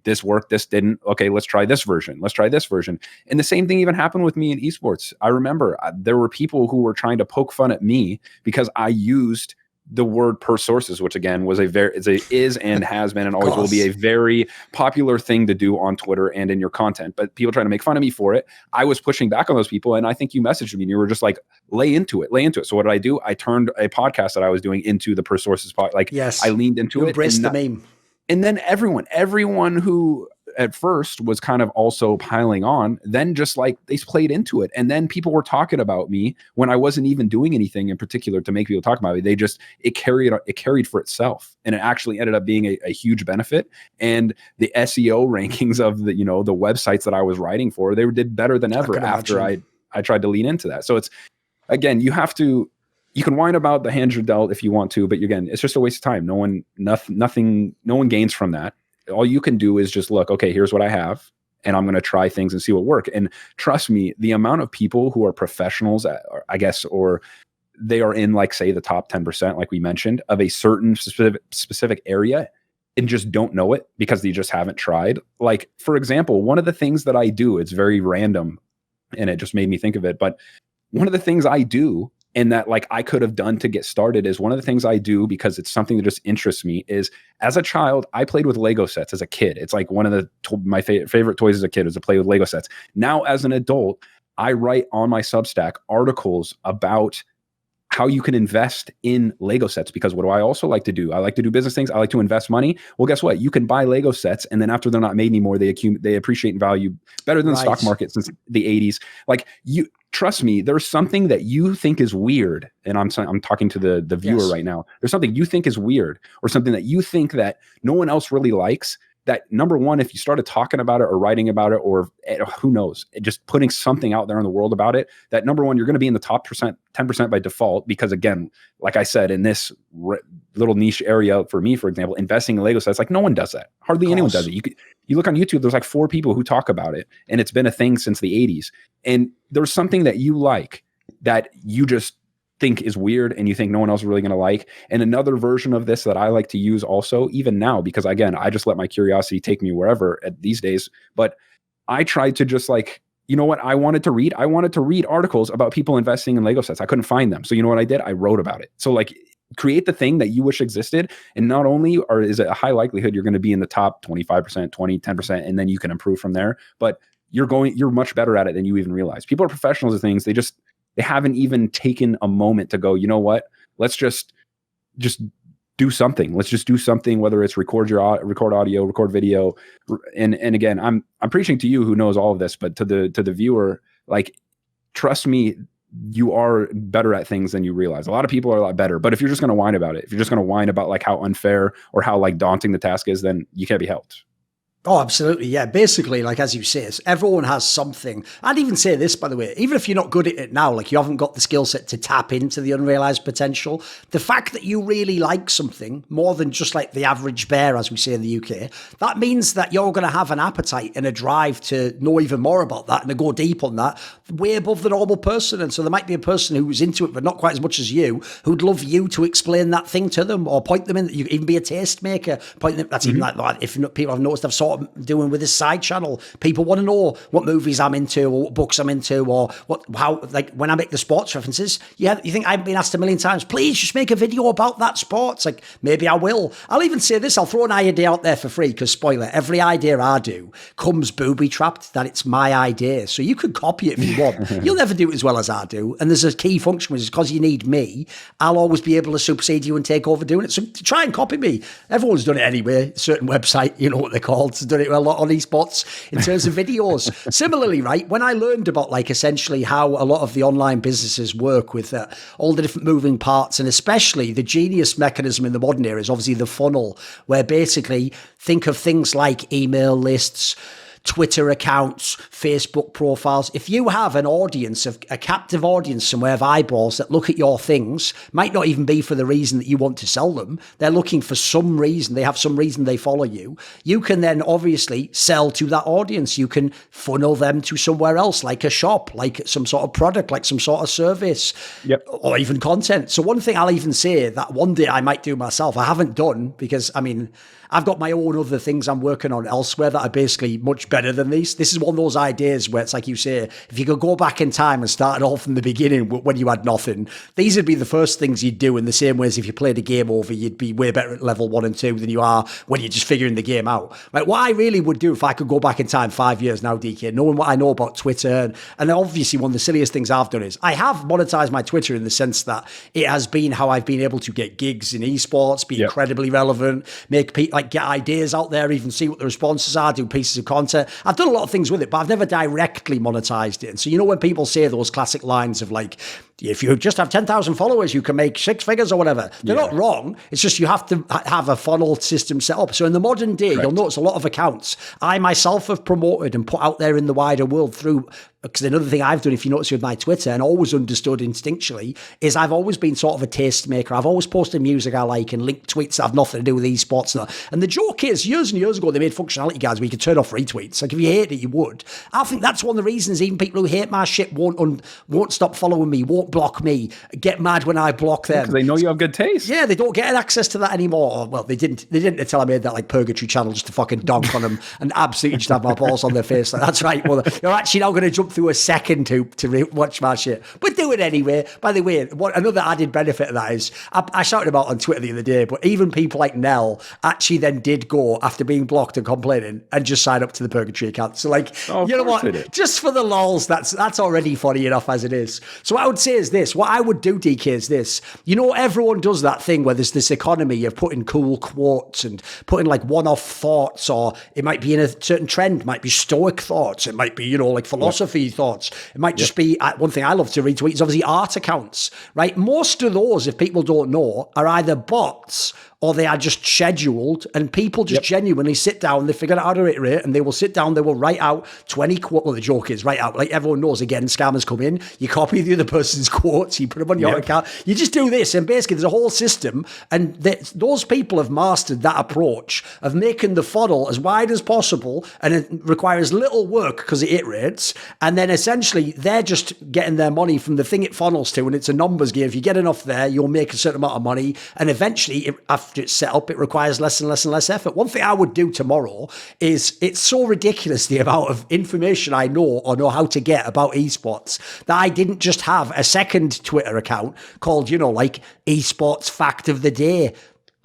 B: this worked. This didn't. Okay, let's try this version. Let's try this version. And the same thing even happened with me in esports. I remember there were people who were trying to poke fun at me because I used the word per sources, which again was is and has been and always will be a very popular thing to do on Twitter and in your content. But people trying to make fun of me for it. I was pushing back on those people, and I think you messaged me and you were just like, lay into it. So what did I do? I turned a podcast that I was doing into the per sources
A: yes,
B: I leaned into it.
A: Embraced the meme.
B: And then everyone who at first was kind of also piling on, then just like they played into it. And then people were talking about me when I wasn't even doing anything in particular to make people talk about me. It carried for itself. And it actually ended up being a huge benefit. And the SEO rankings of the websites that I was writing for, they did better than ever after I tried to lean into that. So it's, again, you can whine about the hands you're dealt if you want to, but again, it's just a waste of time. No one gains from that. All you can do is just look, okay, here's what I have, and I'm going to try things and see what work. And trust me, the amount of people who are professionals, I guess, or they are in like, say, the top 10%, like we mentioned, of a certain specific area and just don't know it because they just haven't tried. Like, for example, one of the things that I do, it's very random and it just made me think of it, but one of the things I do and that like I could have done to get started is one of the things I do because it's something that just interests me is, as a child, I played with Lego sets as a kid. It's like one of my favorite toys as a kid was to play with Lego sets. Now, as an adult, I write on my Substack articles about how you can invest in Lego sets, because what do I also like to do? I like to do business things. I like to invest money. Well, guess what? You can buy Lego sets, and then after they're not made anymore, they appreciate in value better than the stock market since the 80s. Like, trust me, there's something that you think is weird, and I'm talking to the viewer right now. There's something you think is weird, or something that you think that no one else really likes. That, number one, if you started talking about it or writing about it, or who knows, just putting something out there in the world about it, that number one, you're going to be in the top 10% by default. Because again, like I said, in this little niche area for me, for example, investing in Lego sets, like no one does that. Hardly anyone does it. You look on YouTube, there's like 4 people who talk about it, and it's been a thing since the 80s. And there's something that you like that you just think is weird and you think no one else is really going to like. And another version of this that I like to use also, even now, because again, I just let my curiosity take me wherever at these days, but I tried to just like, you know what I wanted to read? I wanted to read articles about people investing in Lego sets. I couldn't find them. So you know what I did? I wrote about it. So like, create the thing that you wish existed. And not only is it a high likelihood you're going to be in the top 25%, 20, 10%, and then you can improve from there, but you're much better at it than you even realize. People are professionals at things. They haven't even taken a moment to go, you know what? Let's just do something. Let's just do something, whether it's record audio, record video. And again, I'm preaching to you who knows all of this, but to the viewer, like, trust me, you are better at things than you realize. A lot of people are a lot better, but if you're just going to whine about it, if you're just going to whine about like how unfair or how like daunting the task is, then you can't be helped.
A: Oh, absolutely. Yeah. Basically, like, as you say, everyone has something. I'd even say this, by the way, even if you're not good at it now, like you haven't got the skill set to tap into the unrealized potential, the fact that you really like something more than just like the average bear, as we say in the UK, that means that you're going to have an appetite and a drive to know even more about that and to go deep on that, way above the normal person. And so there might be a person who's into it, but not quite as much as you, who'd love you to explain that thing to them or point them in, that you can even be a taste maker, point them, that's even like, if people have noticed, I've sort of doing with this side channel. People want to know what movies I'm into or what books I'm into or how, like when I make the sports references, you think I've been asked a million times, please just make a video about that sport. It's like, maybe I will. I'll even say this, I'll throw an idea out there for free because spoiler, every idea I do comes booby-trapped that it's my idea. So you could copy it if you want. You'll never do it as well as I do. And there's a key function, which is because you need me, I'll always be able to supersede you and take over doing it. So try and copy me. Everyone's done it anyway. A certain website, you know what they're called, has done it a lot on esports in terms of videos. Similarly, right, when I learned about like essentially how a lot of the online businesses work with all the different moving parts, and especially the genius mechanism in the modern era is obviously the funnel, where basically think of things like email lists, Twitter accounts, Facebook profiles. If you have an audience, of a captive audience somewhere of eyeballs that look at your things, might not even be for the reason that you want to sell them. They're looking for some reason. They have some reason they follow you. You can then obviously sell to that audience. You can funnel them to somewhere else, like a shop, like some sort of product, like some sort of service, or even content. So one thing I'll even say that one day I might do myself, I haven't done because, I mean, I've got my own other things I'm working on elsewhere that are basically much better than these. This is one of those ideas where it's like you say, if you could go back in time and start it all from the beginning when you had nothing, these would be the first things you'd do in the same way as if you played a game over, you'd be way better at level 1 and 2 than you are when you're just figuring the game out. Right? What I really would do if I could go back in time 5 years now, DK, knowing what I know about Twitter, and obviously one of the silliest things I've done is I have monetized my Twitter in the sense that it has been how I've been able to get gigs in esports, be incredibly relevant, make people like get ideas out there, even see what the responses are, do pieces of content. I've done a lot of things with it, but I've never directly monetized it. And so, you know, when people say those classic lines of like, if you just have 10,000 followers, you can make 6 figures or whatever. They're not wrong. It's just you have to have a funnel system set up. So in the modern day, you'll notice a lot of accounts I myself have promoted and put out there in the wider world through, because another thing I've done, if you notice with my Twitter, and always understood instinctually, is I've always been sort of a tastemaker. I've always posted music I like and linked tweets that have nothing to do with esports. And the joke is, years and years ago, they made functionality guides where you could turn off retweets. Like if you hate it, you would. I think that's one of the reasons even people who hate my shit won't stop following me, won't block me, get mad when I block them.
B: Because they know you have good taste.
A: Yeah, they don't get access to that anymore. Or, well, they didn't until I made that like purgatory channel just to fucking donk on them and absolutely just have my balls on their face. Like, that's right, well, you're actually now going to jump through a second to watch my shit. But do it anyway. By the way, another added benefit of that is, I shouted about on Twitter the other day, but even people like Nell actually then did go, after being blocked and complaining, and just sign up to the purgatory account. So like, you know what, just for the lols, that's already funny enough as it is. So what I would say is this, what I would do, DK, is this. You know, everyone does that thing where there's this economy of putting cool quotes and putting like one-off thoughts, or it might be in a certain trend, it might be stoic thoughts, it might be, you know, like philosophy thoughts. It might just be, one thing I love to retweet is obviously art accounts, right? Most of those, if people don't know, are either bots or they are just scheduled, and people just genuinely sit down, they figure out how to iterate, and they will sit down, they will write out 20 quotes. Well, the joke is, write out, like everyone knows, again, scammers come in, you copy the other person's quotes, you put them on your account, you just do this, and basically there's a whole system, and those people have mastered that approach of making the funnel as wide as possible, and it requires little work because it iterates, and then essentially they're just getting their money from the thing it funnels to, and it's a numbers game. If you get enough there, you'll make a certain amount of money, and eventually, after it's set up, it requires less and less and less effort. One thing I would do tomorrow is, it's so ridiculous the amount of information I know or know how to get about esports that I didn't just have a second Twitter account called, you know, like esports fact of the day,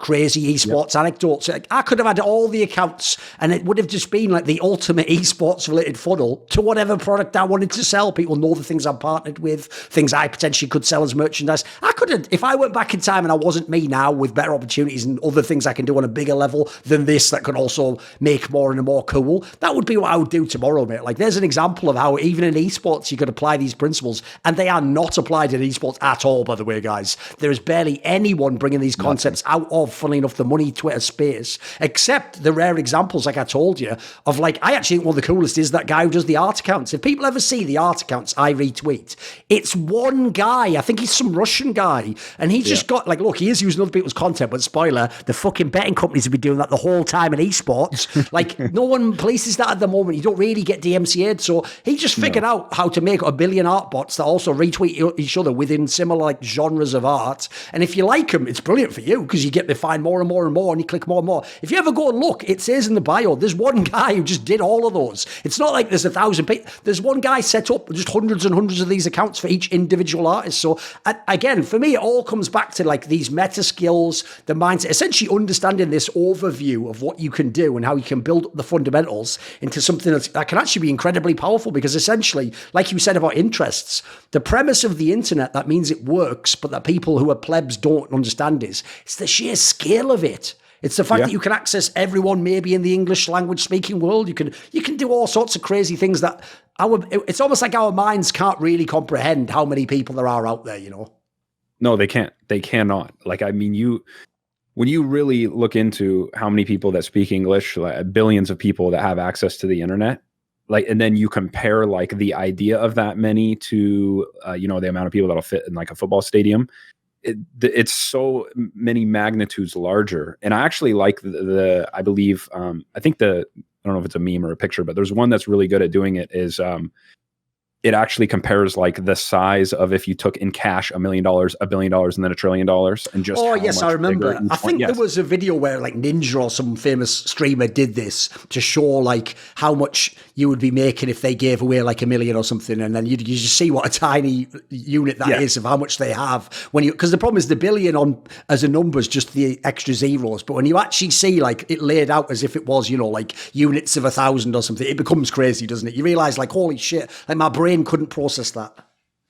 A: crazy esports anecdotes. I could have had all the accounts and it would have just been like the ultimate esports related funnel to whatever product I wanted to sell. People know the things I'm partnered with, things I potentially could sell as merchandise. I couldn't, if I went back in time and I wasn't me now with better opportunities and other things I can do on a bigger level than this that could also make more and more cool, that would be what I would do tomorrow, mate. Like there's an example of how even in esports you could apply these principles, and they are not applied in esports at all, by the way, guys. There is barely anyone bringing these concepts out of, funnily enough, the money Twitter space, except the rare examples, like I told you, of like, I actually think one of the coolest is that guy who does the art accounts. If people ever see the art accounts I retweet, it's one guy, I think he's some Russian guy, and he just got, like, look, he is using other people's content, but spoiler, the fucking betting companies have been doing that the whole time in esports. Like, no one polices that at the moment. You don't really get DMCA'd, so he just figured out how to make a billion art bots that also retweet each other within similar, like, genres of art, and if you like them, it's brilliant for you, because you get they find more and more and more, and you click more and more. If you ever go and look, it says in the bio, there's one guy who just did all of those. It's not like there's 1,000 people. There's one guy set up just hundreds and hundreds of these accounts for each individual artist. So again, for me, it all comes back to like these meta skills, the mindset, essentially understanding this overview of what you can do and how you can build the fundamentals into something that can actually be incredibly powerful. Because essentially, like you said about interests, the premise of the internet that means it works, but that people who are plebs don't understand it's the sheer scale of it. It's the fact that you can access everyone, maybe in the English language speaking world. You can do all sorts of crazy things that it's almost like our minds can't really comprehend how many people there are out there, you know?
B: No, they can't. They cannot. Like, I mean, when you really look into how many people that speak English, like billions of people that have access to the internet, like, and then you compare like the idea of that many to, the amount of people that'll fit in like a football stadium. It's so many magnitudes larger. And I actually like I believe, I don't know if it's a meme or a picture, but there's one that's really good at doing it is, it actually compares like the size of if you took in cash $1 million, $1 billion, and then $1 trillion, and just
A: I remember. I think there was a video where like Ninja or some famous streamer did this to show like how much you would be making if they gave away like $1 million or something, and then you just see what a tiny unit that is of how much they have because the problem is the billion as a number is just the extra zeros, but when you actually see like it laid out as if it was like units of 1,000 or something, it becomes crazy, doesn't it? You realize like holy shit, like my brain couldn't process that.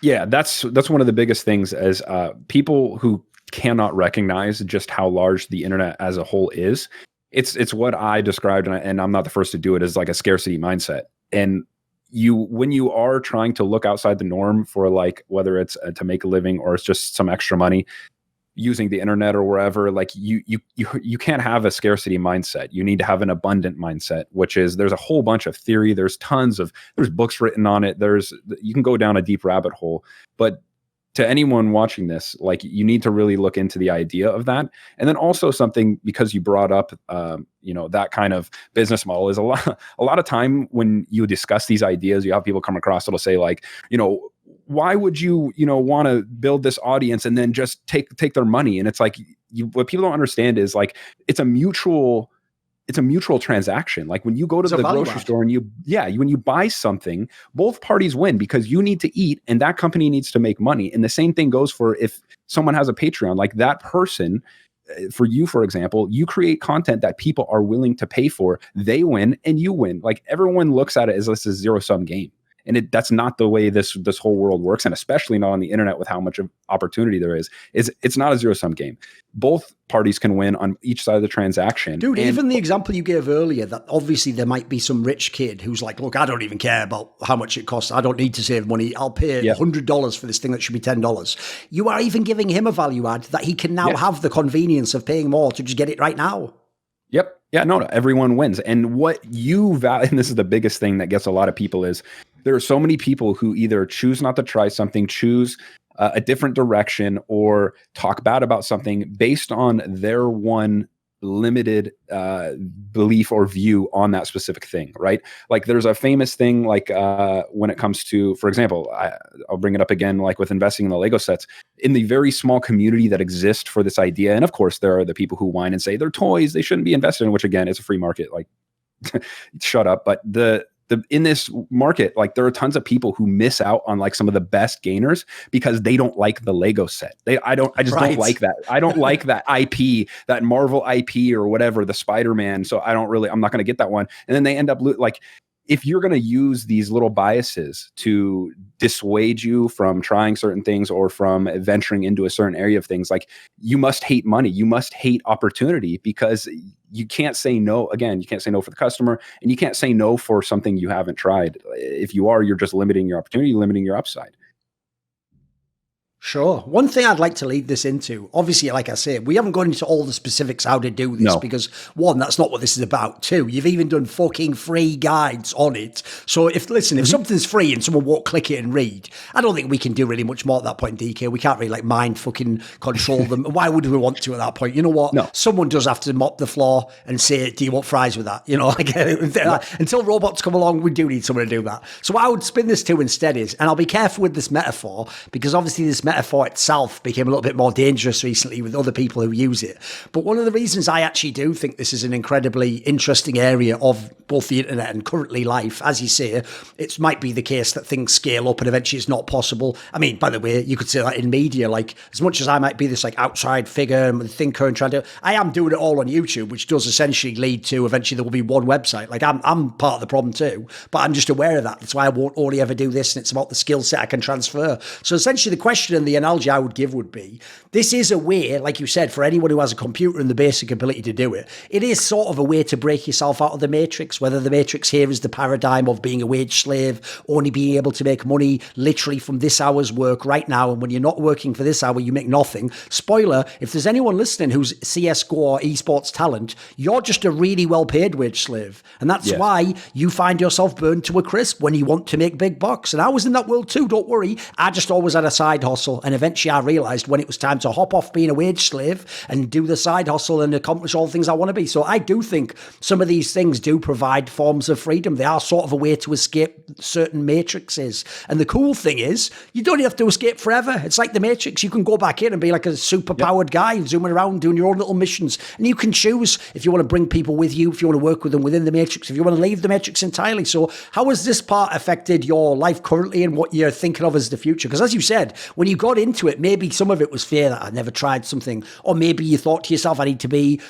B: Yeah, that's one of the biggest things as people who cannot recognize just how large the internet as a whole is. It's what I described, and I'm not the first to do it, as like a scarcity mindset. And when you are trying to look outside the norm for like whether it's to make a living or it's just some extra money using the internet or wherever, like you can't have a scarcity mindset. You need to have an abundant mindset, which is there's a whole bunch of theory. There's books written on it. You can go down a deep rabbit hole, but to anyone watching this, like you need to really look into the idea of that. And then also something, because you brought up, that kind of business model is a lot of time when you discuss these ideas, you have people come across that'll say like, why would you want to build this audience and then just take their money? And it's like, what people don't understand is like, it's a mutual transaction. Like when you go to the grocery store and when you buy something, both parties win because you need to eat and that company needs to make money. And the same thing goes for if someone has a Patreon, like that person, for you, for example, you create content that people are willing to pay for, they win and you win. Like everyone looks at it as this is a zero-sum game. And that's not the way this whole world works, and especially not on the internet with how much of opportunity there is. It's not a zero-sum game. Both parties can win on each side of the transaction.
A: Dude, even the example you gave earlier, that obviously there might be some rich kid who's like, look, I don't even care about how much it costs. I don't need to save money. I'll pay $100 for this thing that should be $10. You are even giving him a value add that he can now have the convenience of paying more to just get it right now.
B: Yep. Yeah, no, everyone wins. And what you value, and this is the biggest thing that gets a lot of people, is there are so many people who either choose not to try something, choose a different direction, or talk bad about something based on their one limited belief or view on that specific thing, right? Like there's a famous thing, like when it comes to, for example, I'll bring it up again, like with investing in the Lego sets, in the very small community that exists for this idea. And of course, there are the people who whine and say they're toys, they shouldn't be invested in, which again, it's a free market, like shut up. But in this market, like there are tons of people who miss out on like some of the best gainers because they don't like the Lego set. I just don't like that. I don't like that IP, that Marvel IP or whatever, the Spider-Man. So I'm not going to get that one. And then they end up like, if you're going to use these little biases to dissuade you from trying certain things or from venturing into a certain area of things, like you must hate money, you must hate opportunity, because you can't say no. Again, you can't say no for the customer, and you can't say no for something you haven't tried. If you are, you're just limiting your opportunity, limiting your upside.
A: Sure. One thing I'd like to lead this into, obviously, like I say, we haven't gone into all the specifics how to do this because one, that's not what this is about. Two, you've even done fucking free guides on it. So if something's free and someone won't click it and read, I don't think we can do really much more at that point, DK. We can't really like mind fucking control them. Why would we want to at that point? You know what? No. Someone does have to mop the floor and say, do you want fries with that? You know, like, until robots come along, we do need someone to do that. So what I would spin this to instead is, and I'll be careful with this metaphor, because obviously this metaphor metaphor itself became a little bit more dangerous recently with other people who use it. But one of the reasons I actually do think this is an incredibly interesting area of both the internet and currently life, as you say, it might be the case that things scale up and eventually it's not possible. I mean, by the way, you could say that in media, like as much as I might be this like outside figure and thinker and trying to, I am doing it all on YouTube, which does essentially lead to eventually there will be one website. Like I'm part of the problem too, but I'm just aware of that. That's why I won't only ever do this, and it's about the skill set I can transfer. So essentially the question and the analogy I would give would be, this is a way, like you said, for anyone who has a computer and the basic ability to do it, it is sort of a way to break yourself out of the matrix, whether the matrix here is the paradigm of being a wage slave, only being able to make money literally from this hour's work right now, and when you're not working for this hour, you make nothing. Spoiler, if there's anyone listening who's CSGO or esports talent, you're just a really well-paid wage slave. And that's why you find yourself burned to a crisp when you want to make big bucks. And I was in that world too, don't worry. I just always had a side hustle. And eventually I realized when it was time to hop off being a wage slave and do the side hustle and accomplish all the things I want to be. So I do think some of these things do provide forms of freedom. They are sort of a way to escape certain matrices. And the cool thing is, you don't have to escape forever. It's like the Matrix. You can go back in and be like a super powered guy zooming around doing your own little missions. And you can choose if you want to bring people with you, if you want to work with them within the Matrix, if you want to leave the Matrix entirely. So how has this part affected your life currently and what you're thinking of as the future? Because as you said, when you got into it, maybe some of it was fear that I never tried something, or maybe you thought to yourself, I need to be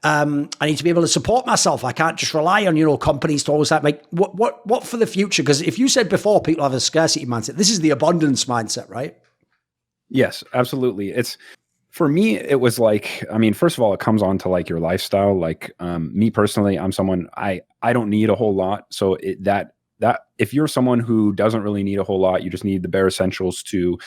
A: able to support myself. I can't just rely on, companies to always like, what for the future? Because if you said before people have a scarcity mindset, this is the abundance mindset, right?
B: Yes, absolutely. It's, for me, it was like, I mean, first of all, it comes on to like your lifestyle. Like me personally, I'm someone, I don't need a whole lot. So that if you're someone who doesn't really need a whole lot, you just need the bare essentials to,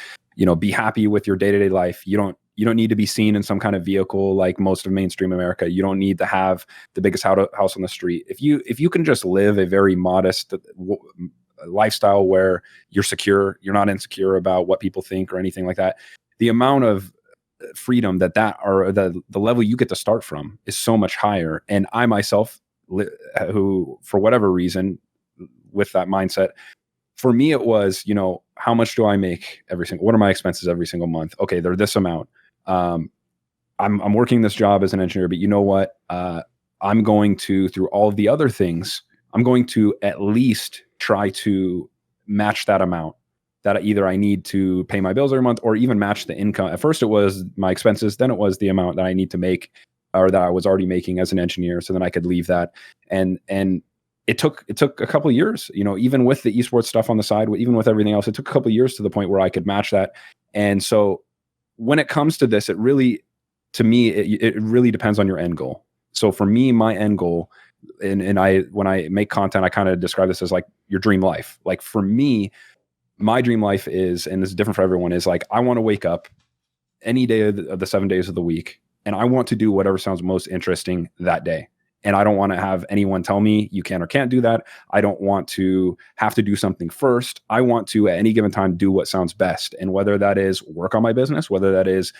B: be happy with your day-to-day life. You don't need to be seen in some kind of vehicle like most of mainstream America. You don't need to have the biggest house on the street. If you can just live a very modest lifestyle where you're secure, you're not insecure about what people think or anything like that, the amount of freedom that or the level you get to start from is so much higher. And I myself, who for whatever reason, with that mindset, for me it was, how much do I make what are my expenses every single month? Okay, they're this amount. I'm working this job as an engineer, but you know what? I'm going to, through all of the other things, I'm going to at least try to match that amount that either I need to pay my bills every month or even match the income. At first it was my expenses, then it was the amount that I need to make or that I was already making as an engineer. So then I could leave that. And it took a couple of years, even with the esports stuff on the side, even with everything else, it took a couple of years to the point where I could match that. And so when it comes to this, it really depends on your end goal. So for me, my end goal, and when I make content, I kind of describe this as like your dream life. Like for me, my dream life is, and this is different for everyone, is like, I want to wake up any day of the 7 days of the week, and I want to do whatever sounds most interesting that day. And I don't want to have anyone tell me you can or can't do that. I don't want to have to do something first. I want to, at any given time, do what sounds best. And whether that is work on my business, whether that is,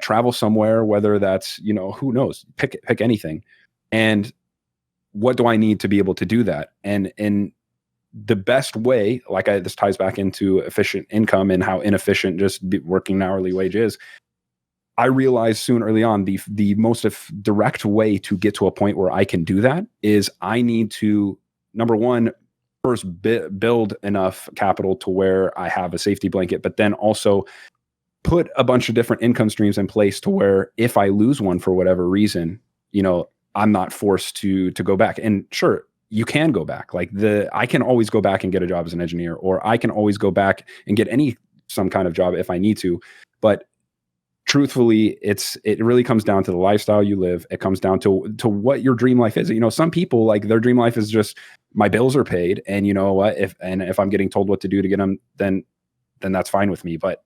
B: travel somewhere, whether that's, who knows, pick anything. And what do I need to be able to do that? And the best way, this ties back into efficient income and how inefficient just working an hourly wage is. I realized early on, the most direct way to get to a point where I can do that is I need to, number one, first build enough capital to where I have a safety blanket, but then also put a bunch of different income streams in place to where if I lose one for whatever reason, I'm not forced to go back. And sure, you can go back. I can always go back and get a job as an engineer, or I can always go back and get some kind of job if I need to. But truthfully, it really comes down to the lifestyle you live. It comes down to what your dream life is. Some people, like, their dream life is just, my bills are paid, and you know what, if I'm getting told what to do to get them, then that's fine with me. But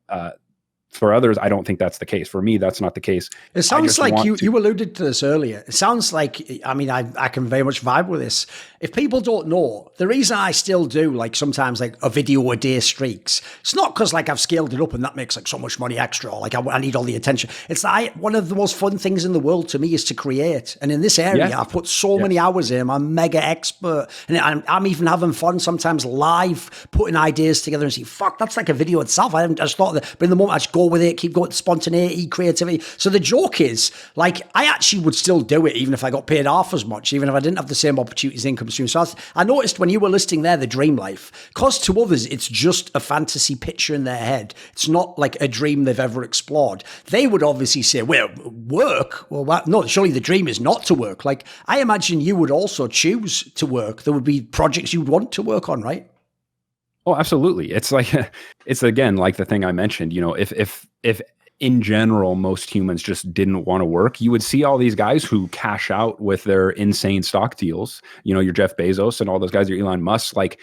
B: for others, I don't think that's the case. For me, that's not the case.
A: It sounds like you alluded to this earlier. It sounds like, I mean, I can very much vibe with this. If people don't know, the reason I still do like sometimes like a video a day streaks, it's not because like I've scaled it up and that makes like so much money extra, or like I need all the attention. It's that one of the most fun things in the world to me is to create. And in this area, I've put so many hours in. I'm a mega expert. And I'm even having fun sometimes live, putting ideas together and see, fuck, that's like a video itself. I just thought that, but in the moment I just go with it, keep going, spontaneity, creativity. So the joke is, like, I actually would still do it even if I got paid half as much, even if I didn't have the same opportunities, income stream. So I noticed when you were listing there the dream life, because to others it's just a fantasy picture in their head. It's not like a dream they've ever explored. They would obviously say, well, work? Well, no, surely the dream is not to work. Like, I imagine you would also choose to work. There would be projects you'd want to work on, right?
B: Oh, absolutely. It's like, it's again, like the thing I mentioned, you know, if in general, most humans just didn't want to work, you would see all these guys who cash out with their insane stock deals, you know, your Jeff Bezos and all those guys, your Elon Musk, like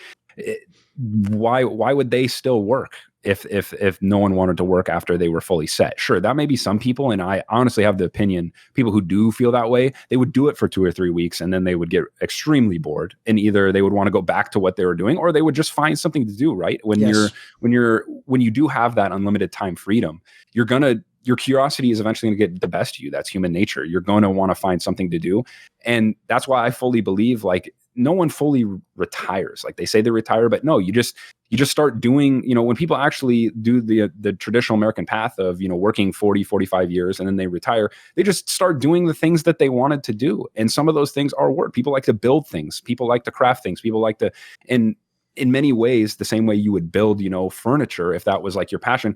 B: why would they still work if no one wanted to work after they were fully set? Sure, that may be some people, and I honestly have the opinion, people who do feel that way, they would do it for 2 or 3 weeks and then they would get extremely bored, and either they would want to go back to what they were doing or they would just find something to do, right? When you do have that unlimited time freedom, your curiosity is eventually going to get the best of you. That's human nature. You're going to want to find something to do. And that's why I fully believe, like, no one fully retires. Like, they say they retire, but no, you just start doing, you know, when people actually do the traditional American path of, you know, working 40, 45 years and then they retire, they just start doing the things that they wanted to do. And some of those things are work. People like to build things. People like to craft things. People like to, and in many ways, the same way you would build, you know, furniture, if that was like your passion,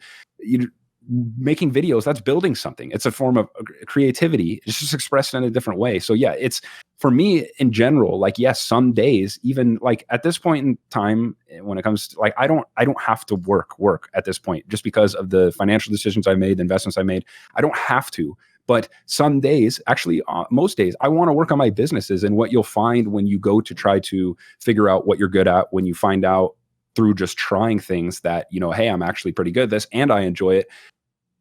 B: making videos, that's building something. It's a form of creativity. It's just expressed in a different way. So yeah, it's, for me in general, like, yes, some days, even like at this point in time, when it comes to, like, I don't have to work at this point, just because of the financial decisions I made, the investments I made. I don't have to. But some days, actually, most days, I want to work on my businesses. And what you'll find when you go to try to figure out what you're good at, when you find out through just trying things that, you know, hey, I'm actually pretty good at this and I enjoy it,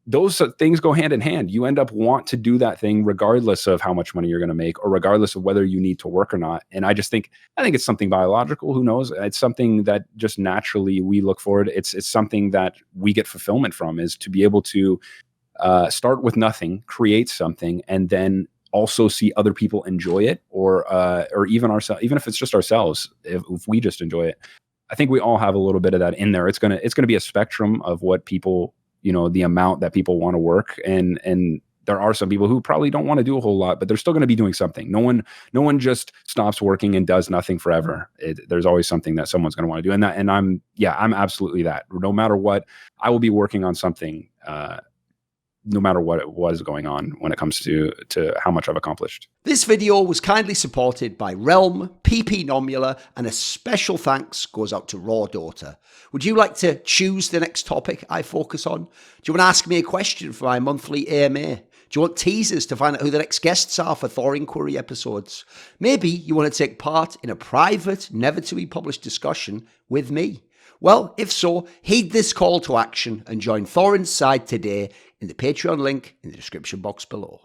B: those things go hand in hand. You end up want to do that thing regardless of how much money you're going to make or regardless of whether you need to work or not. And I think it's something biological. Who knows? It's something that just naturally we look forward. It's something that we get fulfillment from, is to be able to start with nothing, create something, and then also see other people enjoy it, or even ourselves, even if it's just ourselves, if we just enjoy it. I think we all have a little bit of that in there. It's gonna be a spectrum of what people, you know, the amount that people want to work, and there are some people who probably don't want to do a whole lot, but they're still going to be doing something. No one just stops working and does nothing forever. There's always something that someone's going to want to do, and I'm absolutely that. No matter what, I will be working on something, no matter what it was going on when it comes to how much I've accomplished.
A: This video was kindly supported by Realm, ppnomula, and a special thanks goes out to Rawdota. Would you like to choose the next topic I focus on? Do you want to ask me a question for my monthly AMA? Do you want teasers to find out who the next guests are for Thorinquiry episodes? Maybe you want to take part in a private, never-to-be-published discussion with me. Well, if so, heed this call to action and join Thorin's side today in the Patreon link in the description box below.